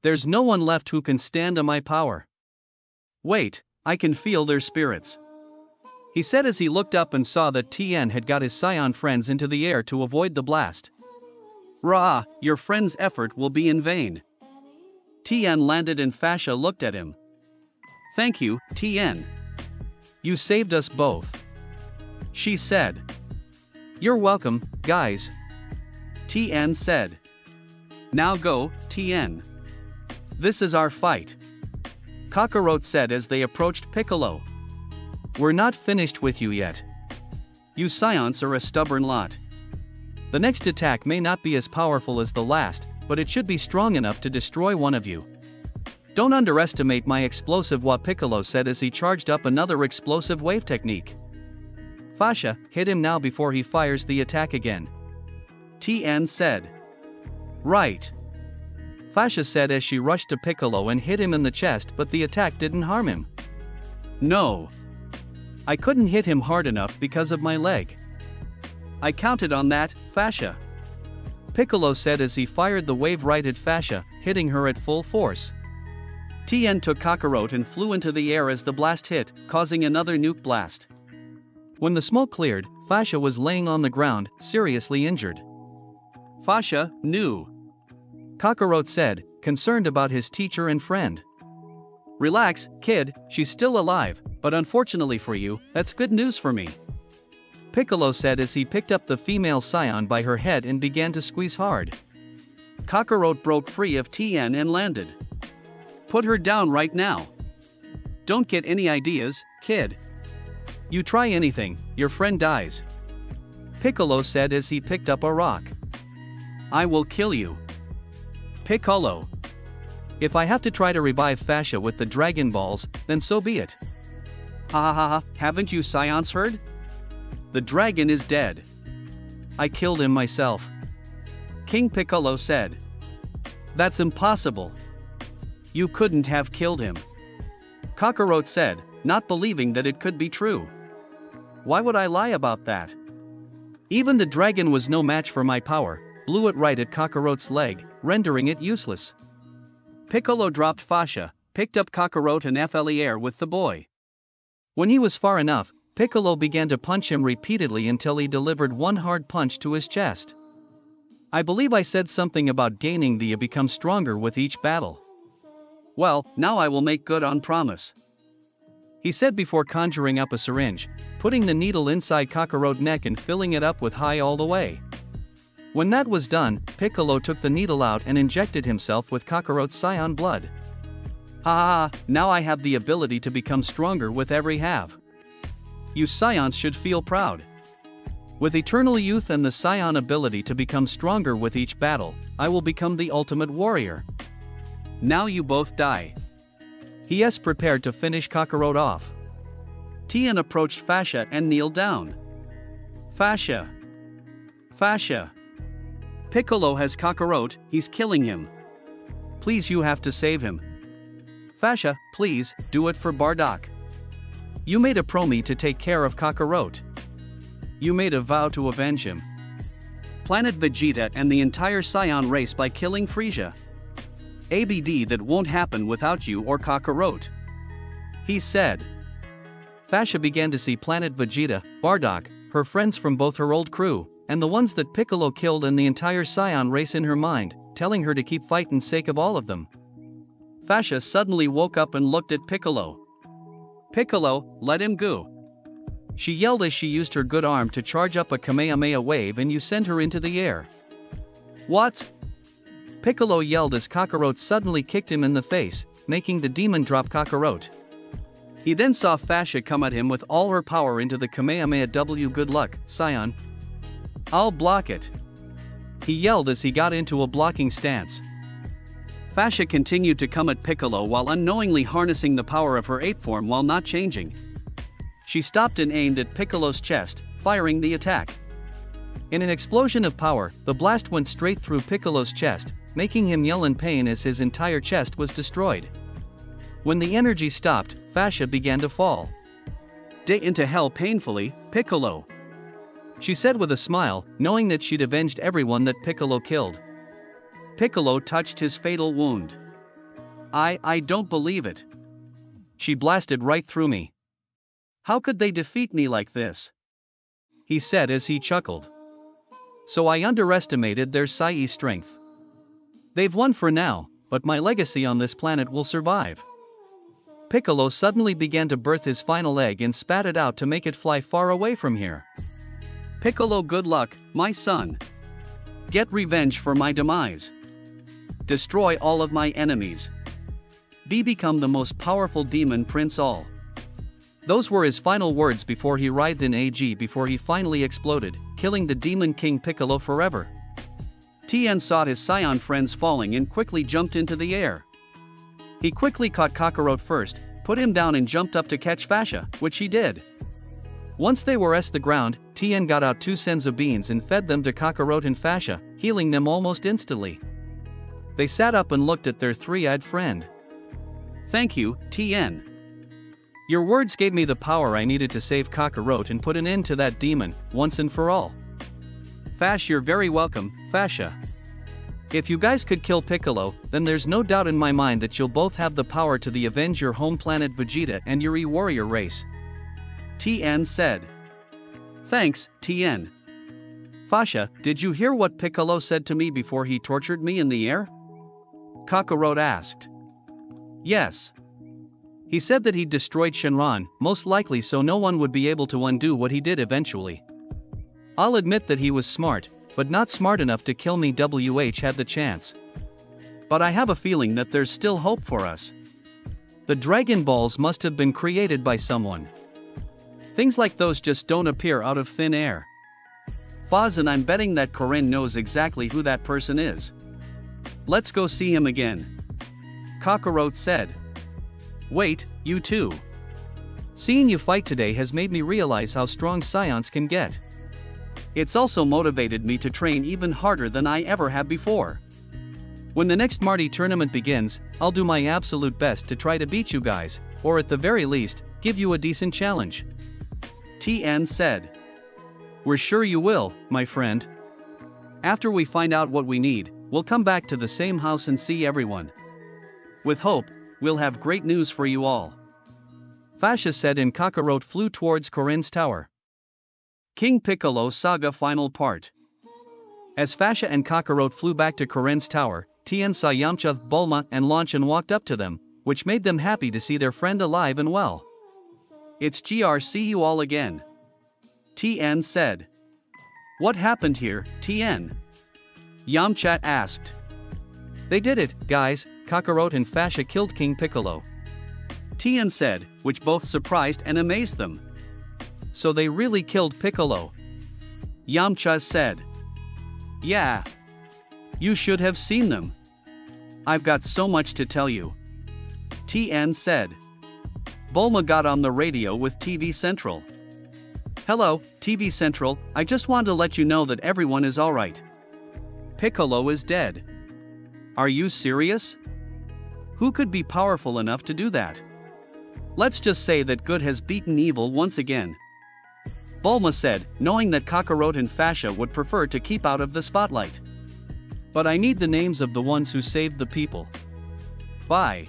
There's no one left who can stand to my power. Wait, I can feel their spirits, he said as he looked up and saw that Tien had got his Scion friends into the air to avoid the blast. Rah, your friend's effort will be in vain. Tien landed and Fasha looked at him. Thank you, Tien. You saved us both, she said. You're welcome, guys, Tien said. Now go, Tien. This is our fight, Kakarot said as they approached Piccolo. We're not finished with you yet. You Scions are a stubborn lot. The next attack may not be as powerful as the last, but it should be strong enough to destroy one of you. Don't underestimate my explosive wa, Piccolo said as he charged up another explosive wave technique. Fasha, hit him now before he fires the attack again, Tien said. Right, Fasha said as she rushed to Piccolo and hit him in the chest, but the attack didn't harm him. No, I couldn't hit him hard enough because of my leg. I counted on that, Fasha, Piccolo said as he fired the wave right at Fasha, hitting her at full force. Tien took Kakarot and flew into the air as the blast hit, causing another nuke blast. When the smoke cleared, Fasha was laying on the ground, seriously injured. Fasha, knew. Kakarot said, concerned about his teacher and friend. Relax, kid, she's still alive, but unfortunately for you, that's good news for me. Piccolo said as he picked up the female scion by her head and began to squeeze hard. Kakarot broke free of Tien and landed. Put her down right now. Don't get any ideas, kid. You try anything, your friend dies. Piccolo said as he picked up a rock. I will kill you. Piccolo. If I have to try to revive Fasha with the Dragon Balls, then so be it. Ha ha ha, haven't you scions heard? The dragon is dead. I killed him myself. King Piccolo said. That's impossible. You couldn't have killed him. Kakarot said, not believing that it could be true. Why would I lie about that? Even the dragon was no match for my power, blew it right at Kakarot's leg, rendering it useless. Piccolo dropped Fasha, picked up Kakarot and air with the boy. When he was far enough, Piccolo began to punch him repeatedly until he delivered one hard punch to his chest. I believe I said something about gaining the become stronger with each battle. Well, now I will make good on promise. He said before conjuring up a syringe, putting the needle inside Kakarot's neck and filling it up with high all the way. When that was done, Piccolo took the needle out and injected himself with Kakarot's scion blood. Ha ha ha, now I have the ability to become stronger with every half. You scions should feel proud. With eternal youth and the scion ability to become stronger with each battle, I will become the ultimate warrior. Now you both die. He is prepared to finish Kakarot off. Tien approached Fasha and kneeled down. Fasha. Fasha. Piccolo has Kakarot, he's killing him. Please, you have to save him. Fasha, please, do it for Bardock. You made a promise to take care of Kakarot. You made a vow to avenge him. Planet Vegeta and the entire Scion race by killing Frieza. ABD, that won't happen without you or Kakarot. He said. Fasha began to see Planet Vegeta, Bardock, her friends from both her old crew, and the ones that Piccolo killed and the entire Scion race in her mind, telling her to keep fighting sake of all of them. Fasha suddenly woke up and looked at Piccolo. Piccolo, let him go. She yelled as she used her good arm to charge up a Kamehameha wave and you sent her into the air. What? Piccolo yelled as Kakarot suddenly kicked him in the face, making the demon drop Kakarot. He then saw Fasha come at him with all her power into the Kamehameha W. Good luck, Scion. I'll block it. He yelled as he got into a blocking stance. Fasha continued to come at Piccolo while unknowingly harnessing the power of her ape form while not changing. She stopped and aimed at Piccolo's chest, firing the attack. In an explosion of power, the blast went straight through Piccolo's chest, making him yell in pain as his entire chest was destroyed. When the energy stopped, Fasha began to fall. Into hell painfully, Piccolo. She said with a smile, knowing that she'd avenged everyone that Piccolo killed. Piccolo touched his fatal wound. I don't believe it. She blasted right through me. How could they defeat me like this? He said as he chuckled. So I underestimated their Sai strength. They've won for now, but my legacy on this planet will survive. Piccolo suddenly began to birth his final egg and spat it out to make it fly far away from here. Piccolo, good luck, my son. Get revenge for my demise. Destroy all of my enemies. Become the most powerful demon prince all. Those were his final words before he writhed in AG before he finally exploded, killing the Demon King Piccolo forever. Tien saw his Scion friends falling and quickly jumped into the air. He quickly caught Kakarot first, put him down and jumped up to catch Fasha, which he did. Once they were the ground, Tien got out 2 senzu beans and fed them to Kakarot and Fasha, healing them almost instantly. They sat up and looked at their three-eyed friend. Thank you, Tien. Your words gave me the power I needed to save Kakarot and put an end to that demon, once and for all. Fash, you're very welcome, Fasha. If you guys could kill Piccolo, then there's no doubt in my mind that you'll both have the power to avenge your home planet Vegeta and your E-warrior race. Tien said. Thanks, Tien. Fasha, did you hear what Piccolo said to me before he tortured me in the air? Kakarot asked. Yes. He said that he'd destroyed Shenron, most likely so no one would be able to undo what he did eventually. I'll admit that he was smart, but not smart enough to kill me. Had the chance. But I have a feeling that there's still hope for us. The Dragon Balls must have been created by someone. Things like those just don't appear out of thin air. Faz, and I'm betting that Corinne knows exactly who that person is. Let's go see him again. Kakarot said. Wait, you two. Seeing you fight today has made me realize how strong Scions can get. It's also motivated me to train even harder than I ever have before. When the next Marty tournament begins, I'll do my absolute best to try to beat you guys, or at the very least, give you a decent challenge. Tien said. We're sure you will, my friend. After we find out what we need, we'll come back to the same house and see everyone. With hope, we'll have great news for you all. Fasha said, and Kakarot flew towards Corinne's tower. King Piccolo Saga Final Part. As Fasha and Kakarot flew back to Corinne's tower, Tien saw Yamcha, Bulma, and Lanchan walked up to them, which made them happy to see their friend alive and well. It's see you all again. Tien said. What happened here, Tien? Yamcha asked. They did it, guys. Kakarot and Fasha killed King Piccolo. Tien said, which both surprised and amazed them. So they really killed Piccolo? Yamcha said. Yeah. You should have seen them. I've got so much to tell you. Tien said. Bulma got on the radio with TV Central. Hello, TV Central, I just want to let you know that everyone is alright. Piccolo is dead. Are you serious? Who could be powerful enough to do that? Let's just say that good has beaten evil once again. Bulma said, knowing that Kakarot and Fasha would prefer to keep out of the spotlight. But I need the names of the ones who saved the people. Bye.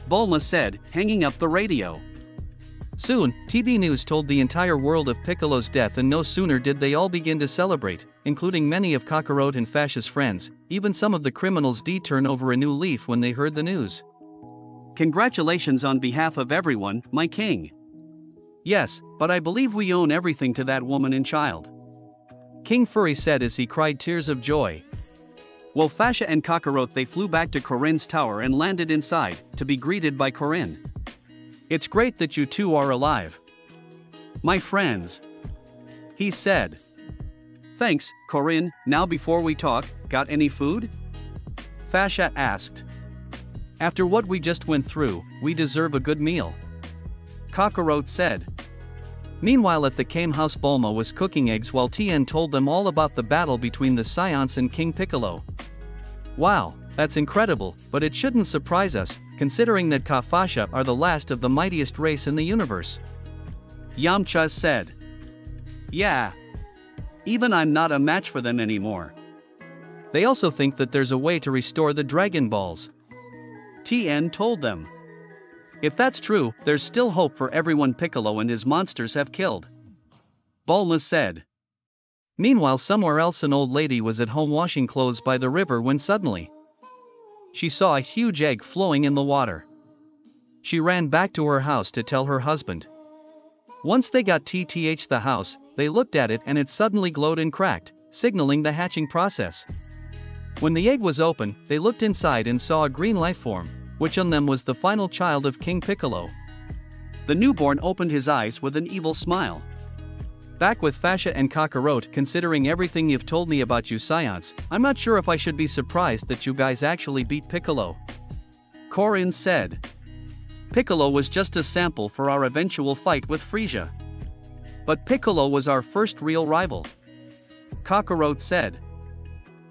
Bulma said, hanging up the radio. Soon, TV news told the entire world of Piccolo's death, and no sooner did they all begin to celebrate, including many of Kakarot and Fasha's friends. Even some of the criminals did turn over a new leaf when they heard the news. Congratulations on behalf of everyone, my king. Yes, but I believe we own everything to that woman and child. King Furry said as he cried tears of joy. Well, Fasha and Kakarot, they flew back to Corinne's tower and landed inside, to be greeted by Corinne. It's great that you two are alive. My friends. He said. Thanks, Corinne. Now before we talk, got any food? Fasha asked. After what we just went through, we deserve a good meal. Kakarot said. Meanwhile at the Kame house, Bulma was cooking eggs while Tien told them all about the battle between the Scions and King Piccolo. Wow, that's incredible, but it shouldn't surprise us, considering that Fasha are the last of the mightiest race in the universe. Yamcha said. Yeah. Even I'm not a match for them anymore. They also think that there's a way to restore the Dragon Balls. Tien told them. If that's true, there's still hope for everyone Piccolo and his monsters have killed. Bulma said. Meanwhile, somewhere else, an old lady was at home washing clothes by the river when suddenly she saw a huge egg flowing in the water. She ran back to her house to tell her husband. Once they got to the house, they looked at it and it suddenly glowed and cracked, signaling the hatching process. When the egg was open, they looked inside and saw a green life form, which on them was the final child of King Piccolo. The newborn opened his eyes with an evil smile. Back with Fasha and Kakarot, considering everything you've told me about you Scions, I'm not sure if I should be surprised that you guys actually beat Piccolo. Corinne said. Piccolo was just a sample for our eventual fight with Frieza. But Piccolo was our first real rival. Kakarot said.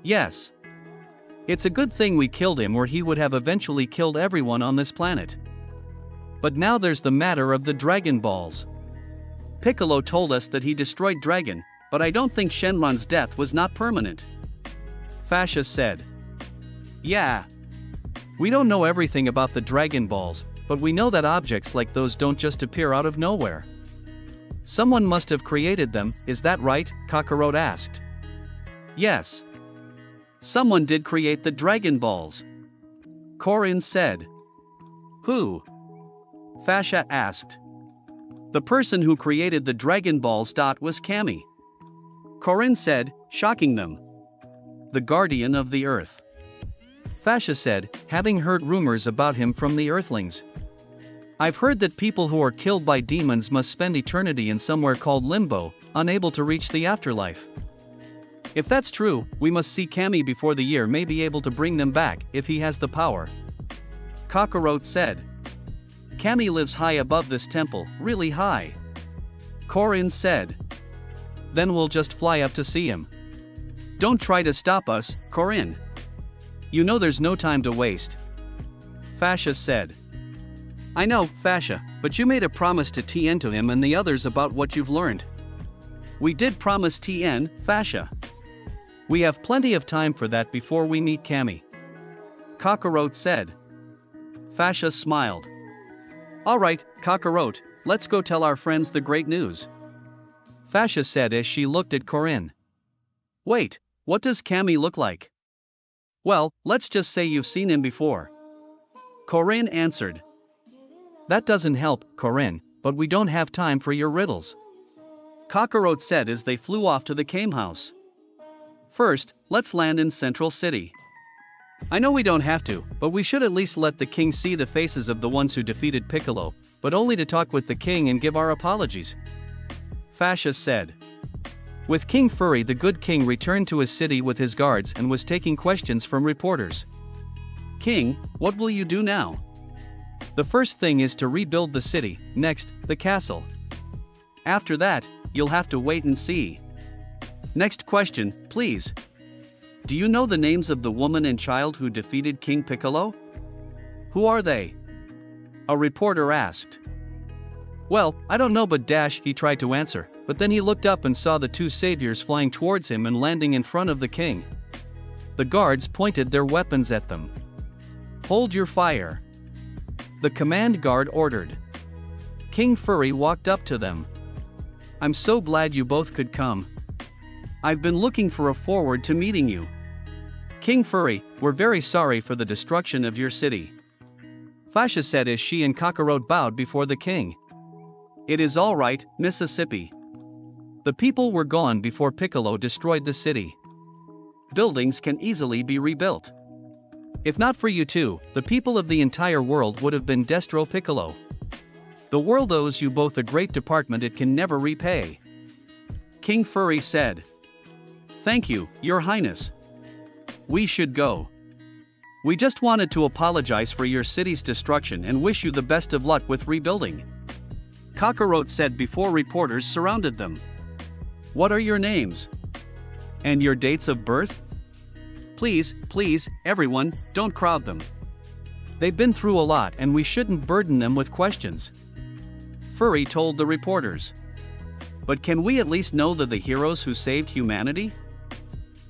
Yes. It's a good thing we killed him, or he would have eventually killed everyone on this planet. But now there's the matter of the Dragon Balls. Piccolo told us that he destroyed Dragon, but I don't think Shenron's death was not permanent. Fasha said. Yeah. We don't know everything about the Dragon Balls, but we know that objects like those don't just appear out of nowhere. Someone must have created them, is that right? Kakarot asked. Yes. Someone did create the Dragon Balls. Korin said. Who? Fasha asked. The person who created the Dragon Balls. Was Kami. Korin said, shocking them. The guardian of the earth. Fasha said, having heard rumors about him from the Earthlings. I've heard that people who are killed by demons must spend eternity in somewhere called Limbo, unable to reach the afterlife. If that's true, we must see Kami before the year may be able to bring them back, if he has the power. Kakarot said. Kami lives high above this temple, really high. Korin said. Then we'll just fly up to see him. Don't try to stop us, Korin. You know there's no time to waste. Fasha said. I know, Fasha, but you made a promise to TN to him and the others about what you've learned. We did promise TN, Fasha. We have plenty of time for that before we meet Kami. Kakarot said. Fasha smiled. Alright, Kakarot, let's go tell our friends the great news. Fasha said as she looked at Korin. Wait, what does Kami look like? Well, let's just say you've seen him before. Korin answered. That doesn't help, Korin, but we don't have time for your riddles. Kakarot said as they flew off to the Kame house. First, let's land in Central City. I know we don't have to, but we should at least let the king see the faces of the ones who defeated Piccolo, but only to talk with the king and give our apologies. Fasha said. With King Furry, the good king returned to his city with his guards and was taking questions from reporters. King, what will you do now? The first thing is to rebuild the city, next, the castle. After that, you'll have to wait and see. Next question, please. Do you know the names of the woman and child who defeated King Piccolo? Who are they? A reporter asked. Well, I don't know, but he tried to answer, but then he looked up and saw the two saviors flying towards him and landing in front of the king. The guards pointed their weapons at them. Hold your fire. The command guard ordered. King Furry walked up to them. I'm so glad you both could come. I've been looking forward to meeting you. King Furry, we're very sorry for the destruction of your city. Fasha said as she and Kakarot bowed before the king. It is all right, Mississippi. The people were gone before Piccolo destroyed the city. Buildings can easily be rebuilt. If not for you two, the people of the entire world would have been Destro Piccolo. The world owes you both a great department it can never repay. King Furry said. Thank you, Your Highness. We should go. We just wanted to apologize for your city's destruction and wish you the best of luck with rebuilding. Kakarot said before reporters surrounded them. What are your names? And your dates of birth? Please, everyone, don't crowd them. They've been through a lot and we shouldn't burden them with questions. Furry told the reporters. But can we at least know the heroes who saved humanity?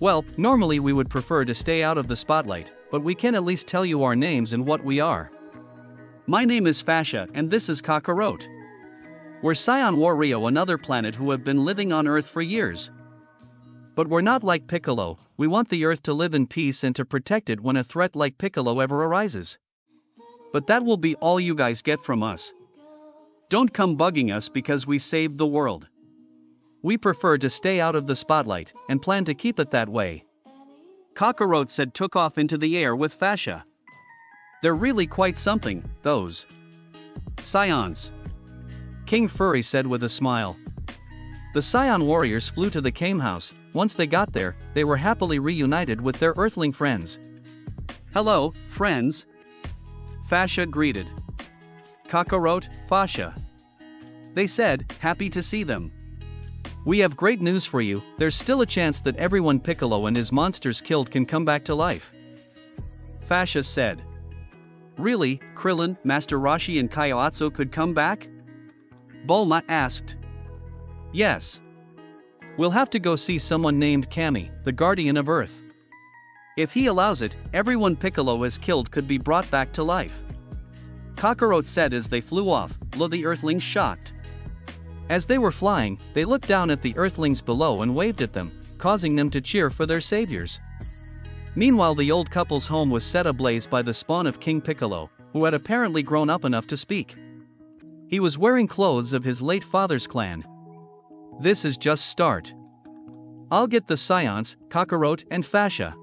Well, normally we would prefer to stay out of the spotlight, but we can at least tell you our names and what we are. My name is Fasha and this is Kakarot. We're Scion Wario, another planet who have been living on Earth for years. But we're not like Piccolo, we want the Earth to live in peace and to protect it when a threat like Piccolo ever arises. But that will be all you guys get from us. Don't come bugging us because we saved the world. We prefer to stay out of the spotlight, and plan to keep it that way. Kakarot said took off into the air with Fasha. They're really quite something, those Scions. King Furry said with a smile. The Scion warriors flew to the Kame house. Once they got there, they were happily reunited with their Earthling friends. Hello, friends. Fasha greeted. Kakarot, Fasha. They said, happy to see them. We have great news for you, there's still a chance that everyone Piccolo and his monsters killed can come back to life. Fasha said. Really, Krillin, Master Roshi and Kaiotsu could come back? Bulma asked. Yes. We'll have to go see someone named Kami, the guardian of Earth. If he allows it, everyone Piccolo has killed could be brought back to life. Kakarot said as they flew off, the Earthlings shocked. As they were flying, they looked down at the Earthlings below and waved at them, causing them to cheer for their saviors. Meanwhile, the old couple's home was set ablaze by the spawn of King Piccolo, who had apparently grown up enough to speak. He was wearing clothes of his late father's clan. This is just start. I'll get the scions, Kakarot and Fasha.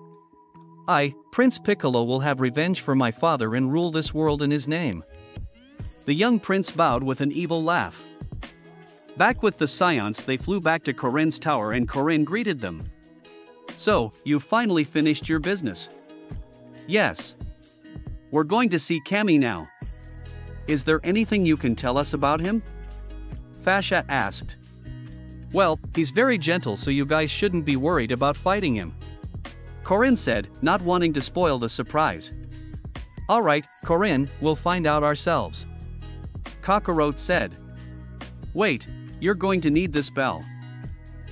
I, Prince Piccolo, will have revenge for my father and rule this world in his name. The young prince bowed with an evil laugh. Back with the scions, they flew back to Corinne's tower and Corinne greeted them. So, you finally finished your business? Yes. We're going to see Cammy now. Is there anything you can tell us about him? Fasha asked. Well, he's very gentle, so you guys shouldn't be worried about fighting him. Corinne said, not wanting to spoil the surprise. Alright, Corinne, we'll find out ourselves. Kakarot said. Wait, you're going to need this bell.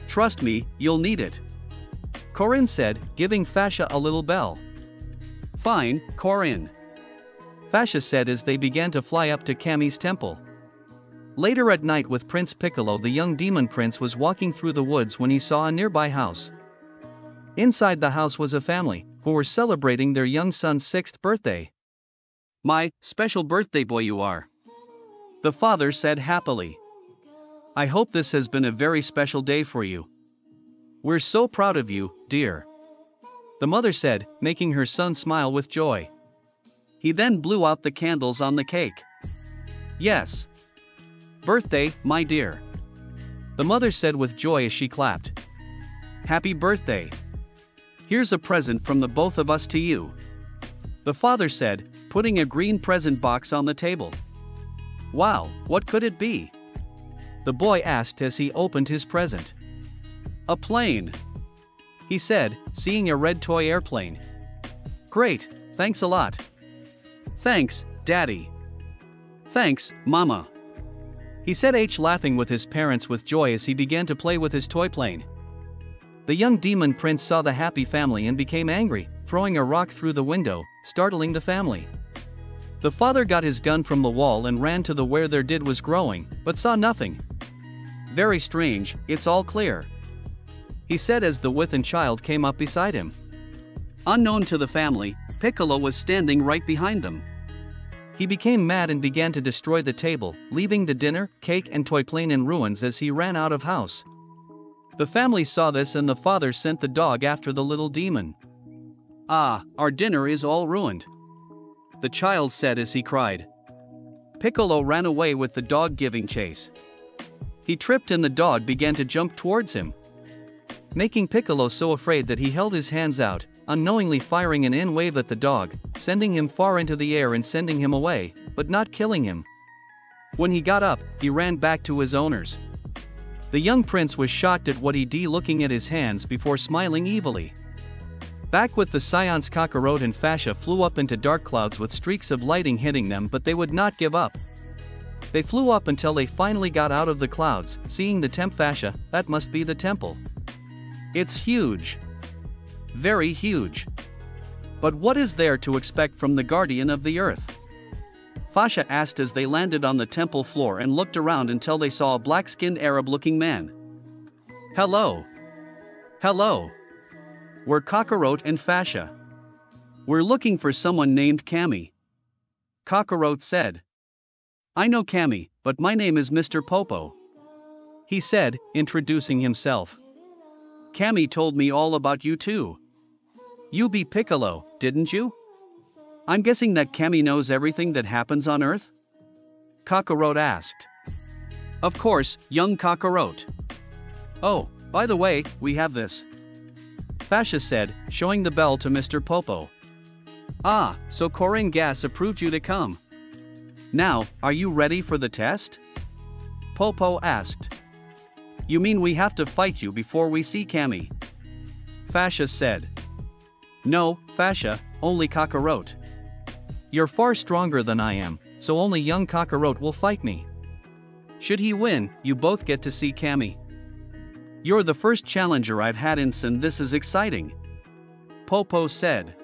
Trust me, you'll need it. Corinne said, giving Fasha a little bell. Fine, Corinne. Fasha said as they began to fly up to Cammy's temple. Later at night with Prince Piccolo, the young demon prince was walking through the woods when he saw a nearby house. Inside the house was a family, who were celebrating their young son's 6th birthday. My special birthday boy you are. The father said happily. I hope this has been a very special day for you. We're so proud of you, dear. The mother said, making her son smile with joy. He then blew out the candles on the cake. Yes. Birthday, my dear. The mother said with joy as she clapped. Happy birthday. Here's a present from the both of us to you. The father said, putting a green present box on the table. Wow, what could it be? The boy asked as he opened his present. A plane. He said, seeing a red toy airplane. Great, thanks a lot. Thanks, Daddy. Thanks, Mama. He said, laughing with his parents with joy as he began to play with his toy plane. The young demon prince saw the happy family and became angry, throwing a rock through the window, startling the family. The father got his gun from the wall and ran to the where their did was growing, but saw nothing. Very strange, it's all clear. He said as the Within child came up beside him. Unknown to the family, Piccolo was standing right behind them. He became mad and began to destroy the table, leaving the dinner, cake and toy plane in ruins as he ran out of house. The family saw this and the father sent the dog after the little demon. Ah, our dinner is all ruined. The child said as he cried. Piccolo ran away with the dog giving chase. He tripped and the dog began to jump towards him, making Piccolo so afraid that he held his hands out, unknowingly firing an in-wave at the dog, sending him far into the air and sending him away, but not killing him. When he got up, he ran back to his owners. The young prince was shocked at what he did, looking at his hands before smiling evilly. Back with the scions, Kakarot and Fasha flew up into dark clouds with streaks of lighting hitting them, but they would not give up. They flew up until they finally got out of the clouds, seeing the Fasha, that must be the temple. It's huge. Very huge. But what is there to expect from the guardian of the earth? Fasha asked as they landed on the temple floor and looked around until they saw a black-skinned Arab-looking man. Hello. Hello. We're Kakarot and Fasha. We're looking for someone named Cammy. Kakarot said. I know Cammy, but my name is Mr. Popo. He said, introducing himself. Cammy told me all about you too. You be Piccolo, didn't you? I'm guessing that Cammy knows everything that happens on Earth? Kakarot asked. Of course, young Kakarot. Oh, by the way, we have this. Fasha said, showing the bell to Mr. Popo. Ah, so Corinne Gas approved you to come. Now, are you ready for the test? Popo asked. You mean we have to fight you before we see Cammy? Fasha said. No, Fasha, only Kakarot. You're far stronger than I am, so only young Kakarot will fight me. Should he win, you both get to see Cammy. You're the first challenger I've had in Sin. This is exciting. Popo said.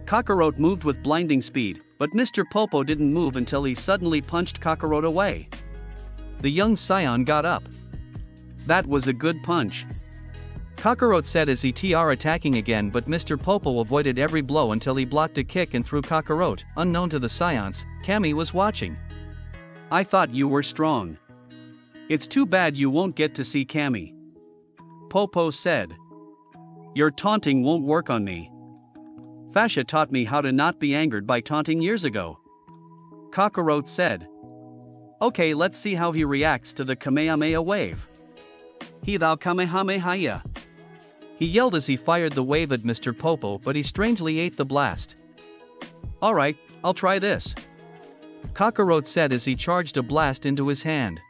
Kakarot moved with blinding speed, but Mr. Popo didn't move until he suddenly punched Kakarot away. The young scion got up. That was a good punch, Kakarot said as he tr attacking again, but Mr. Popo avoided every blow until he blocked a kick and threw Kakarot. Unknown to the scions, Kami was watching. I thought you were strong. It's too bad you won't get to see Kami, Popo said. Your taunting won't work on me. Fasha taught me how to not be angered by taunting years ago, Kakarot said. Okay, let's see how he reacts to the Kamehameha wave. He thou Kamehameha. He yelled as he fired the wave at Mr. Popo, but he strangely ate the blast. Alright, I'll try this, Kakarot said as he charged a blast into his hand.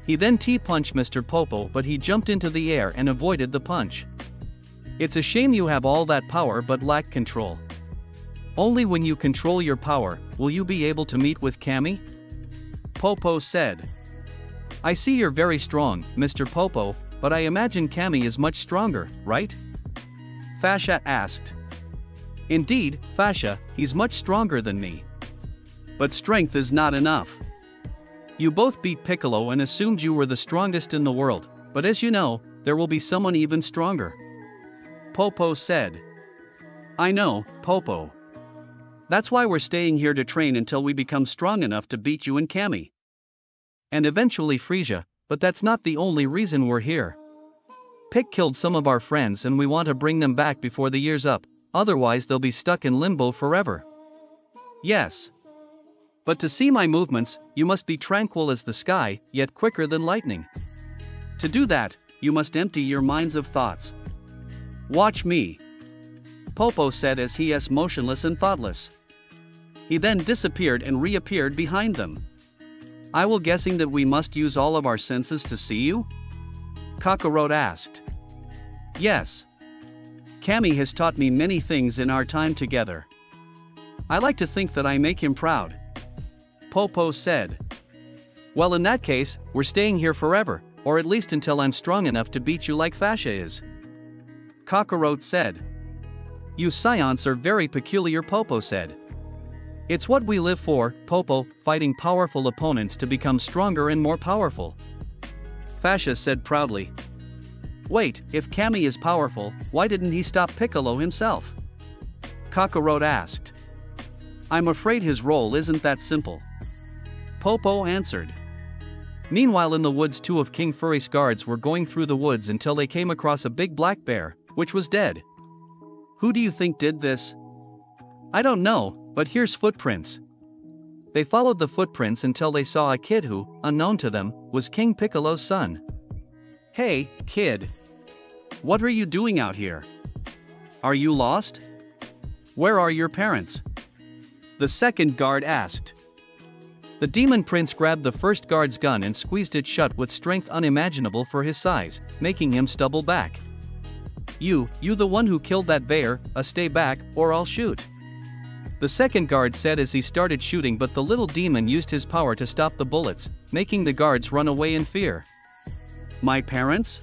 He then T-punched Mr. Popo, but he jumped into the air and avoided the punch. It's a shame you have all that power but lack control. Only when you control your power, will you be able to meet with Kami? Popo said. I see you're very strong, Mr. Popo, but I imagine Kami is much stronger, right? Fasha asked. Indeed, Fasha, he's much stronger than me. But strength is not enough. You both beat Piccolo and assumed you were the strongest in the world, but as you know, there will be someone even stronger, Popo said. I know, Popo. That's why we're staying here to train until we become strong enough to beat you and Kami. And eventually Fasha, but that's not the only reason we're here. Pic killed some of our friends and we want to bring them back before the year's up, otherwise they'll be stuck in limbo forever. Yes. But to see my movements, you must be tranquil as the sky, yet quicker than lightning. To do that, you must empty your minds of thoughts. Watch me, Popo said as he is motionless and thoughtless. He then disappeared and reappeared behind them. I will guessing that we must use all of our senses to see you? Kakarot asked. Yes. Kami has taught me many things in our time together. I like to think that I make him proud, Popo said. Well, in that case, we're staying here forever, or at least until I'm strong enough to beat you like Fasha is, Kakarot said. You scions are very peculiar, Popo said. It's what we live for, Popo, fighting powerful opponents to become stronger and more powerful, Fasha said proudly. Wait, if Kami is powerful, why didn't he stop Piccolo himself? Kakarot asked. I'm afraid his role isn't that simple, Popo answered. Meanwhile in the woods, two of King Furry's guards were going through the woods until they came across a big black bear, which was dead. Who do you think did this? I don't know, but here's footprints. They followed the footprints until they saw a kid who, unknown to them, was King Piccolo's son. Hey, kid. What are you doing out here? Are you lost? Where are your parents? The second guard asked. The demon prince grabbed the first guard's gun and squeezed it shut with strength unimaginable for his size, making him stumble back. You the one who killed that bear, stay back, or I'll shoot, the second guard said as he started shooting, but the little demon used his power to stop the bullets, making the guards run away in fear. My parents?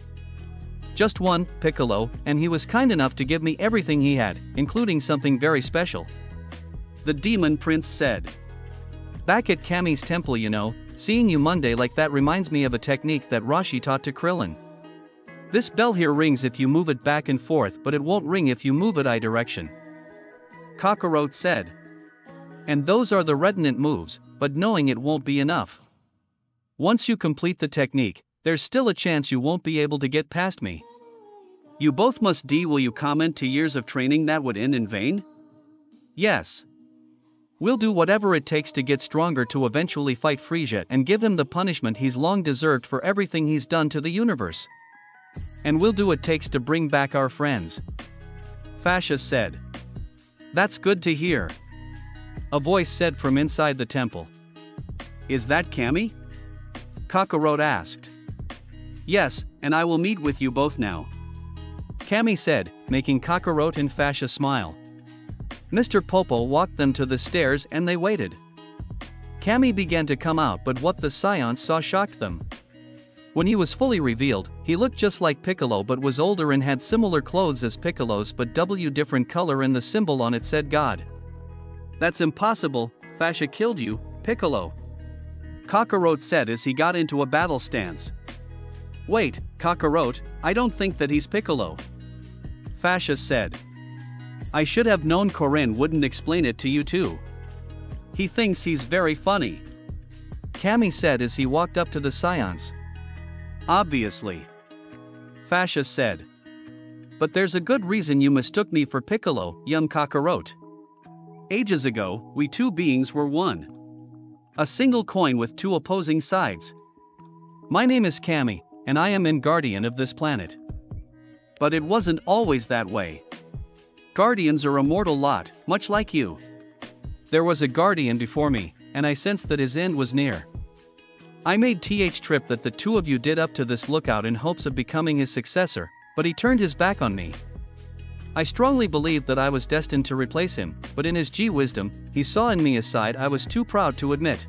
Just one, Piccolo, and he was kind enough to give me everything he had, including something very special, the demon prince said. Back at Kami's temple, you know, seeing you Monday like that reminds me of a technique that Rashi taught to Krillin. This bell here rings if you move it back and forth, but it won't ring if you move it I direction, Kakarot said. And those are the redundant moves, but knowing it won't be enough. Once you complete the technique, there's still a chance you won't be able to get past me. You both must will you comment to years of training that would end in vain? Yes. We'll do whatever it takes to get stronger to eventually fight Fasha and give him the punishment he's long deserved for everything he's done to the universe. And we'll do what it takes to bring back our friends, Fasha said. That's good to hear, a voice said from inside the temple. Is that Kami? Kakarot asked. Yes, and I will meet with you both now, Kami said, making Kakarot and Fasha smile. Mr. Popo walked them to the stairs and they waited. Kami began to come out, but what the scions saw shocked them. When he was fully revealed, he looked just like Piccolo but was older and had similar clothes as Piccolo's but different color, and the symbol on it said God. "That's impossible, Fasha killed you, Piccolo," Kakarot said as he got into a battle stance. "Wait, Kakarot, I don't think that he's Piccolo," Fasha said. "I should have known Korin wouldn't explain it to you too. He thinks he's very funny," Kami said as he walked up to the seance. "Obviously," Fasha said. "But there's a good reason you mistook me for Piccolo, young Kakarot. Ages ago, we two beings were one. A single coin with two opposing sides. My name is Kami, and I am an guardian of this planet. But it wasn't always that way. Guardians are a mortal lot, much like you. There was a guardian before me, and I sensed that his end was near. I made trip that the two of you did up to this lookout in hopes of becoming his successor, but he turned his back on me. I strongly believed that I was destined to replace him, but in his wisdom, he saw in me a side I was too proud to admit.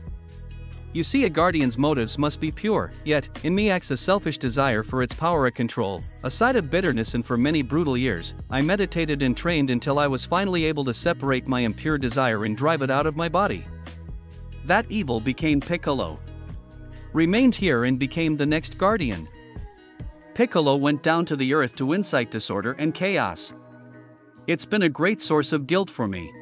You see, a guardian's motives must be pure, yet, in me acts a selfish desire for its power and control, a side of bitterness, and for many brutal years, I meditated and trained until I was finally able to separate my impure desire and drive it out of my body. That evil became Piccolo. Remained here and became the next guardian. Piccolo went down to the earth to incite disorder and chaos. It's been a great source of guilt for me.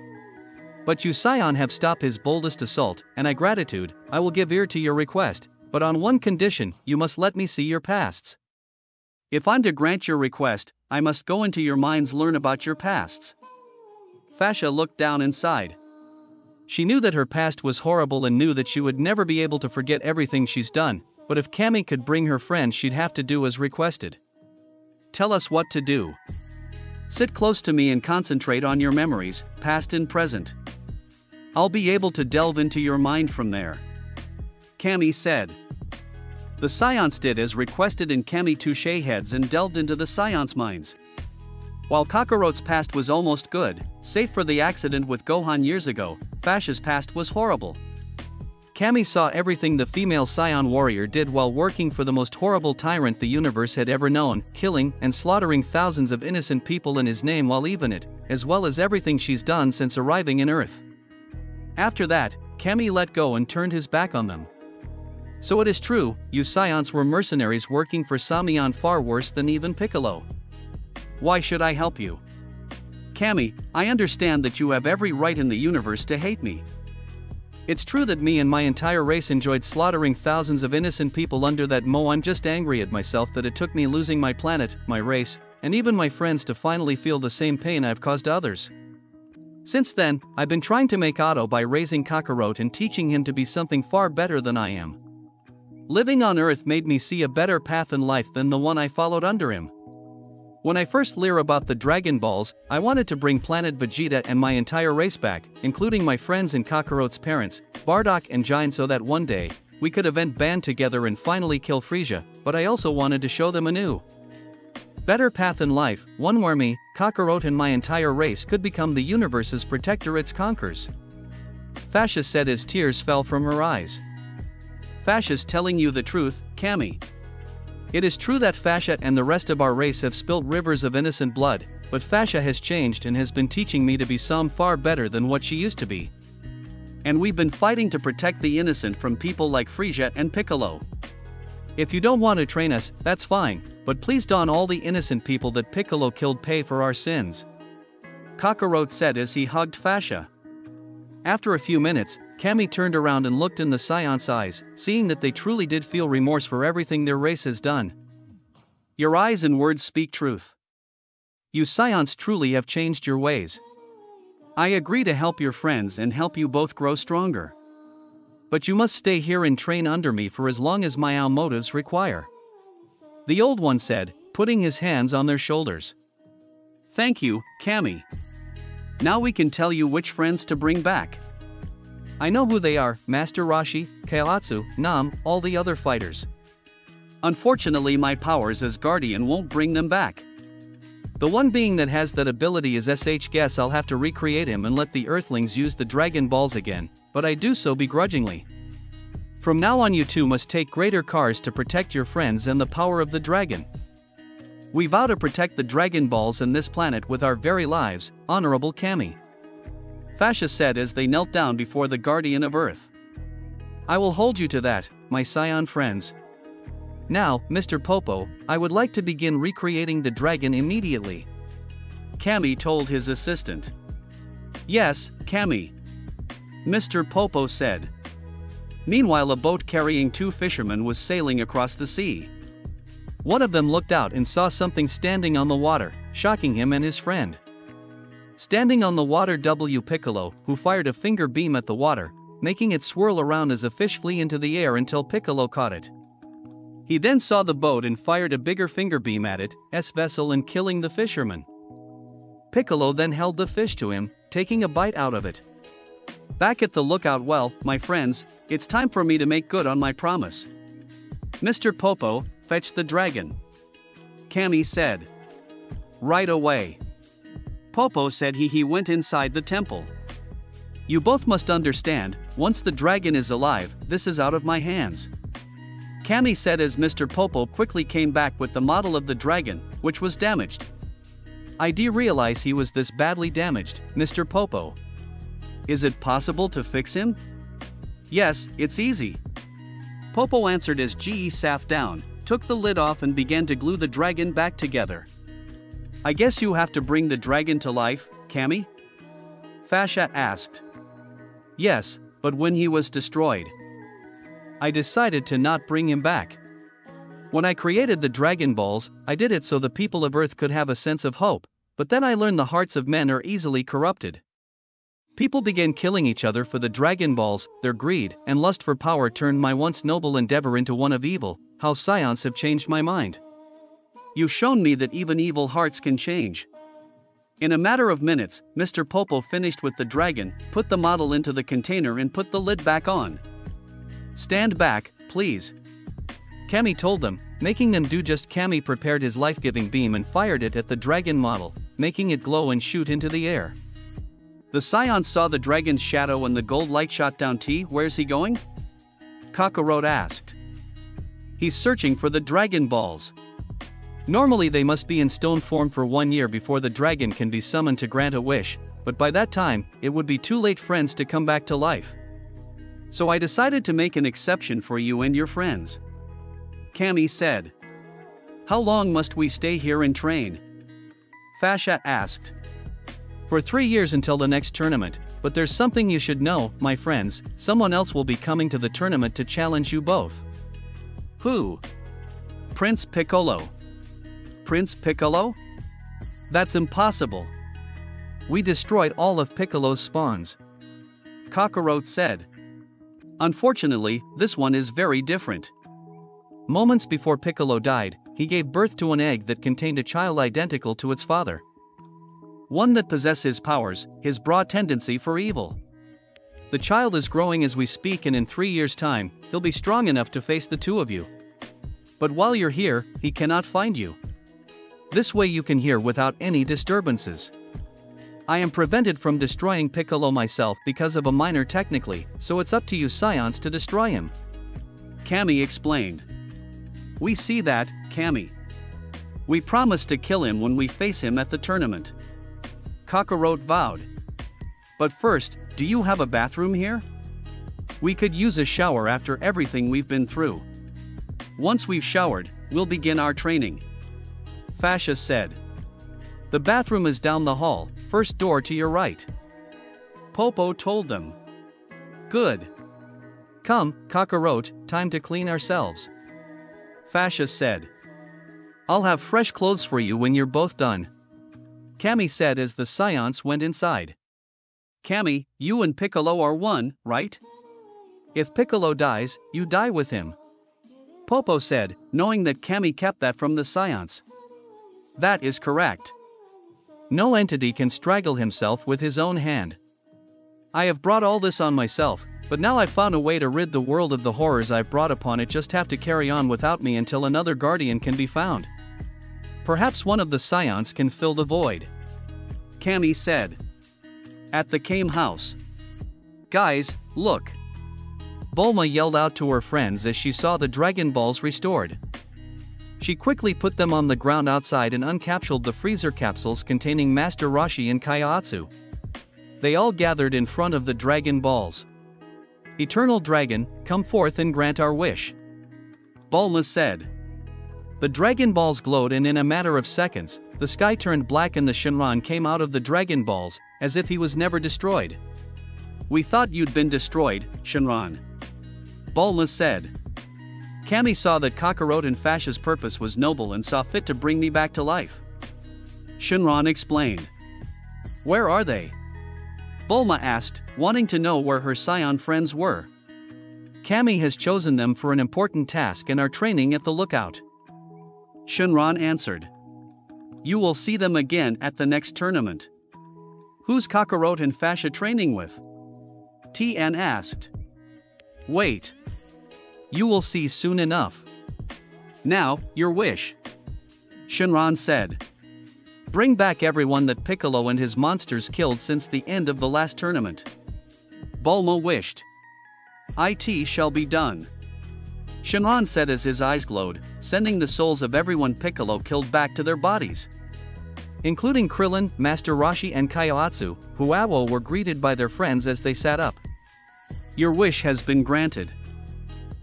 But you Scion have stopped his boldest assault, and I will give ear to your request, but on one condition: you must let me see your pasts. If I'm to grant your request, I must go into your minds, learn about your pasts." Fasha looked down inside. She knew that her past was horrible and knew that she would never be able to forget everything she's done, but if Kami could bring her friend, she'd have to do as requested. "Tell us what to do. Sit close to me and concentrate on your memories, past and present. I'll be able to delve into your mind from there," Kami said. The Scions did as requested, and Kami touché heads and delved into the Scions' minds. While Kakarot's past was almost good, save for the accident with Gohan years ago, Fasha's past was horrible. Kami saw everything the female Scion warrior did while working for the most horrible tyrant the universe had ever known, killing and slaughtering thousands of innocent people in his name while even it, as well as everything she's done since arriving in Earth. After that, Kami let go and turned his back on them. So it is true, you Scions were mercenaries working for Samion, far worse than even Piccolo. Why should I help you? Kami, I understand that you have every right in the universe to hate me. It's true that me and my entire race enjoyed slaughtering thousands of innocent people under that Mo. I'm just angry at myself that it took me losing my planet, my race, and even my friends to finally feel the same pain I've caused others. Since then, I've been trying to make Otto by raising Kakarot and teaching him to be something far better than I am. Living on Earth made me see a better path in life than the one I followed under him. When I first learned about the Dragon Balls, I wanted to bring Planet Vegeta and my entire race back, including my friends and Kakarot's parents, Bardock and Jine, so that one day, we could event band together and finally kill Frieza, but I also wanted to show them a new, better path in life, one where me, Kakarot and my entire race could become the universe's protector it conquers. Fasha said as tears fell from her eyes. Fasha's telling you the truth, Kami. It is true that Fasha and the rest of our race have spilled rivers of innocent blood, but Fasha has changed and has been teaching me to be far better than what she used to be. And we've been fighting to protect the innocent from people like Frieza and Piccolo. If you don't want to train us, that's fine, but please don't all the innocent people that Piccolo killed pay for our sins, Kakarot said as he hugged Fasha. After a few minutes, Kami turned around and looked in the Scion's eyes, seeing that they truly did feel remorse for everything their race has done. Your eyes and words speak truth. You Scions truly have changed your ways. I agree to help your friends and help you both grow stronger. But you must stay here and train under me for as long as my own motives require, the old one said, putting his hands on their shoulders. Thank you, Kami. Now we can tell you which friends to bring back. I know who they are: Master Roshi, Kairatsu, Nam, all the other fighters. Unfortunately, my powers as guardian won't bring them back. The one being that has that ability is Guess I'll have to recreate him and let the Earthlings use the Dragon Balls again, but I do so begrudgingly. From now on you two must take greater cars to protect your friends and the power of the dragon. We vow to protect the Dragon Balls and this planet with our very lives, Honorable Kami. Fasha said as they knelt down before the Guardian of Earth. I will hold you to that, my scion friends. Now, Mr. Popo, I would like to begin recreating the dragon immediately. Kami told his assistant. Yes, Kami. Mr. Popo said. Meanwhile, a boat carrying two fishermen was sailing across the sea. One of them looked out and saw something standing on the water, shocking him and his friend. Standing on the water Piccolo, who fired a finger beam at the water, making it swirl around as a fish flee into the air until Piccolo caught it. He then saw the boat and fired a bigger finger beam at its vessel and killing the fisherman. Piccolo then held the fish to him, taking a bite out of it. Back at the lookout well, my friends, it's time for me to make good on my promise. Mr. Popo, fetch the dragon. Kami said. Right away. Popo said he went inside the temple. You both must understand, once the dragon is alive, this is out of my hands. Kami said as Mr. Popo quickly came back with the model of the dragon, which was damaged. I do realize he was this badly damaged, Mr. Popo. Is it possible to fix him? Yes, it's easy. Popo answered as GE sat down, took the lid off and began to glue the dragon back together. I guess you have to bring the dragon to life, Kami? Fasha asked. Yes, but when he was destroyed, I decided to not bring him back. When I created the Dragon Balls, I did it so the people of Earth could have a sense of hope, but then I learned the hearts of men are easily corrupted. People began killing each other for the Dragon Balls, their greed and lust for power turned my once noble endeavor into one of evil. How scions have changed my mind. You've shown me that even evil hearts can change. In a matter of minutes, Mr. Popo finished with the dragon, put the model into the container and put the lid back on. Stand back, please. Kami told them, making them do just. Kami prepared his life-giving beam and fired it at the dragon model, making it glow and shoot into the air. The scions saw the dragon's shadow and the gold light shot down. Where's he going? Kakarot asked. He's searching for the Dragon Balls. Normally they must be in stone form for 1 year before the dragon can be summoned to grant a wish, but by that time, it would be too late friends to come back to life. So I decided to make an exception for you and your friends. Kami said. How long must we stay here and train? Fasha asked. For 3 years until the next tournament, but there's something you should know, my friends, someone else will be coming to the tournament to challenge you both. Who? Prince Piccolo. Prince Piccolo? That's impossible. We destroyed all of Piccolo's spawns. Kakarot said. Unfortunately, this one is very different. Moments before Piccolo died, he gave birth to an egg that contained a child identical to its father. One that possessed his powers, his broad tendency for evil. The child is growing as we speak and in 3 years' time, he'll be strong enough to face the two of you. But while you're here, he cannot find you. This way you can hear without any disturbances. I am prevented from destroying Piccolo myself because of a minor technically, so it's up to you scions to destroy him. Kami explained. We see that, Kami. We promise to kill him when we face him at the tournament. Kakarot vowed. But first, do you have a bathroom here? We could use a shower after everything we've been through. Once we've showered, we'll begin our training. Fasha said. The bathroom is down the hall, first door to your right. Popo told them. Good. Come, Kakarot, time to clean ourselves. Fasha said. I'll have fresh clothes for you when you're both done. Kami said as the scions went inside. Kami, you and Piccolo are one, right? If Piccolo dies, you die with him. Popo said, knowing that Kami kept that from the scions. That is correct. No entity can strangle himself with his own hand. I have brought all this on myself, but now I've found a way to rid the world of the horrors I've brought upon it. Just have to carry on without me until another guardian can be found. Perhaps one of the scions can fill the void. Kami said. At the Kame house. Guys, look. Bulma yelled out to her friends as she saw the Dragon Balls restored. She quickly put them on the ground outside and uncapsuled the freezer capsules containing Master Roshi and Kaiotsu. They all gathered in front of the Dragon Balls. "Eternal Dragon, come forth and grant our wish," Bulma said. The Dragon Balls glowed, and in a matter of seconds, the sky turned black and the Shenron came out of the Dragon Balls, as if he was never destroyed. "We thought you'd been destroyed, Shenron," Bulma said. "Kami saw that Kakarot and Fasha's purpose was noble and saw fit to bring me back to life," Shenron explained. "Where are they?" Bulma asked, wanting to know where her Scion friends were. "Kami has chosen them for an important task and are training at the lookout," Shenron answered. "You will see them again at the next tournament." "Who's Kakarot and Fasha training with?" Tien asked. "Wait. You will see soon enough. Now, your wish," Shenron said. "Bring back everyone that Piccolo and his monsters killed since the end of the last tournament." Bulma wished. "It shall be done," Shenron said as his eyes glowed, sending the souls of everyone Piccolo killed back to their bodies. Including Krillin, Master Roshi and Kaiotsu, who all were greeted by their friends as they sat up. "Your wish has been granted.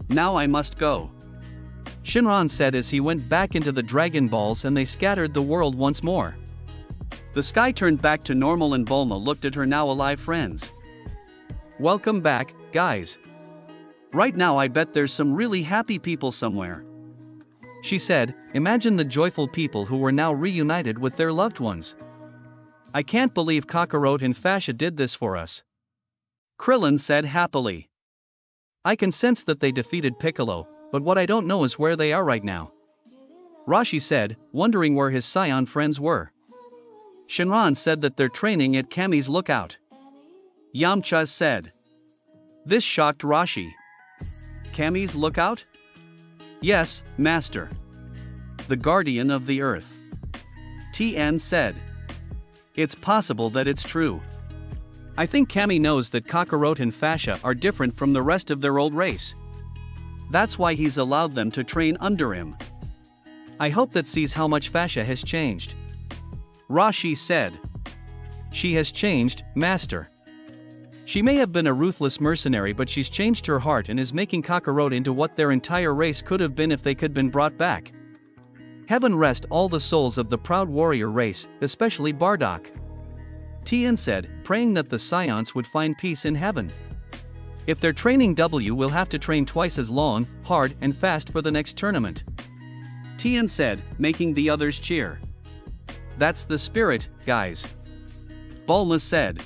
Now I must go," Shenron said as he went back into the Dragon Balls and they scattered the world once more. The sky turned back to normal and Bulma looked at her now alive friends. "Welcome back, guys. Right now I bet there's some really happy people somewhere," she said. "Imagine the joyful people who were now reunited with their loved ones. I can't believe Kakarot and Fasha did this for us," Krillin said happily. "I can sense that they defeated Piccolo, but what I don't know is where they are right now," Roshi said, wondering where his Scion friends were. Shenron said that they're training at Kami's lookout. Yamcha said. This shocked Roshi. "Kami's lookout?" "Yes, Master. The guardian of the earth," Tien said. "It's possible that it's true. I think Kami knows that Kakarot and Fasha are different from the rest of their old race. That's why he's allowed them to train under him. I hope that sees how much Fasha has changed," Roshi said. "She has changed, Master. She may have been a ruthless mercenary, but she's changed her heart and is making Kakarot into what their entire race could have been if they could been brought back. Heaven rest all the souls of the proud warrior race, especially Bardock," Tien said, praying that the Scions would find peace in heaven. "If they're training we'll have to train twice as long, hard, and fast for the next tournament," Tien said, making the others cheer. "That's the spirit, guys," Bulma said.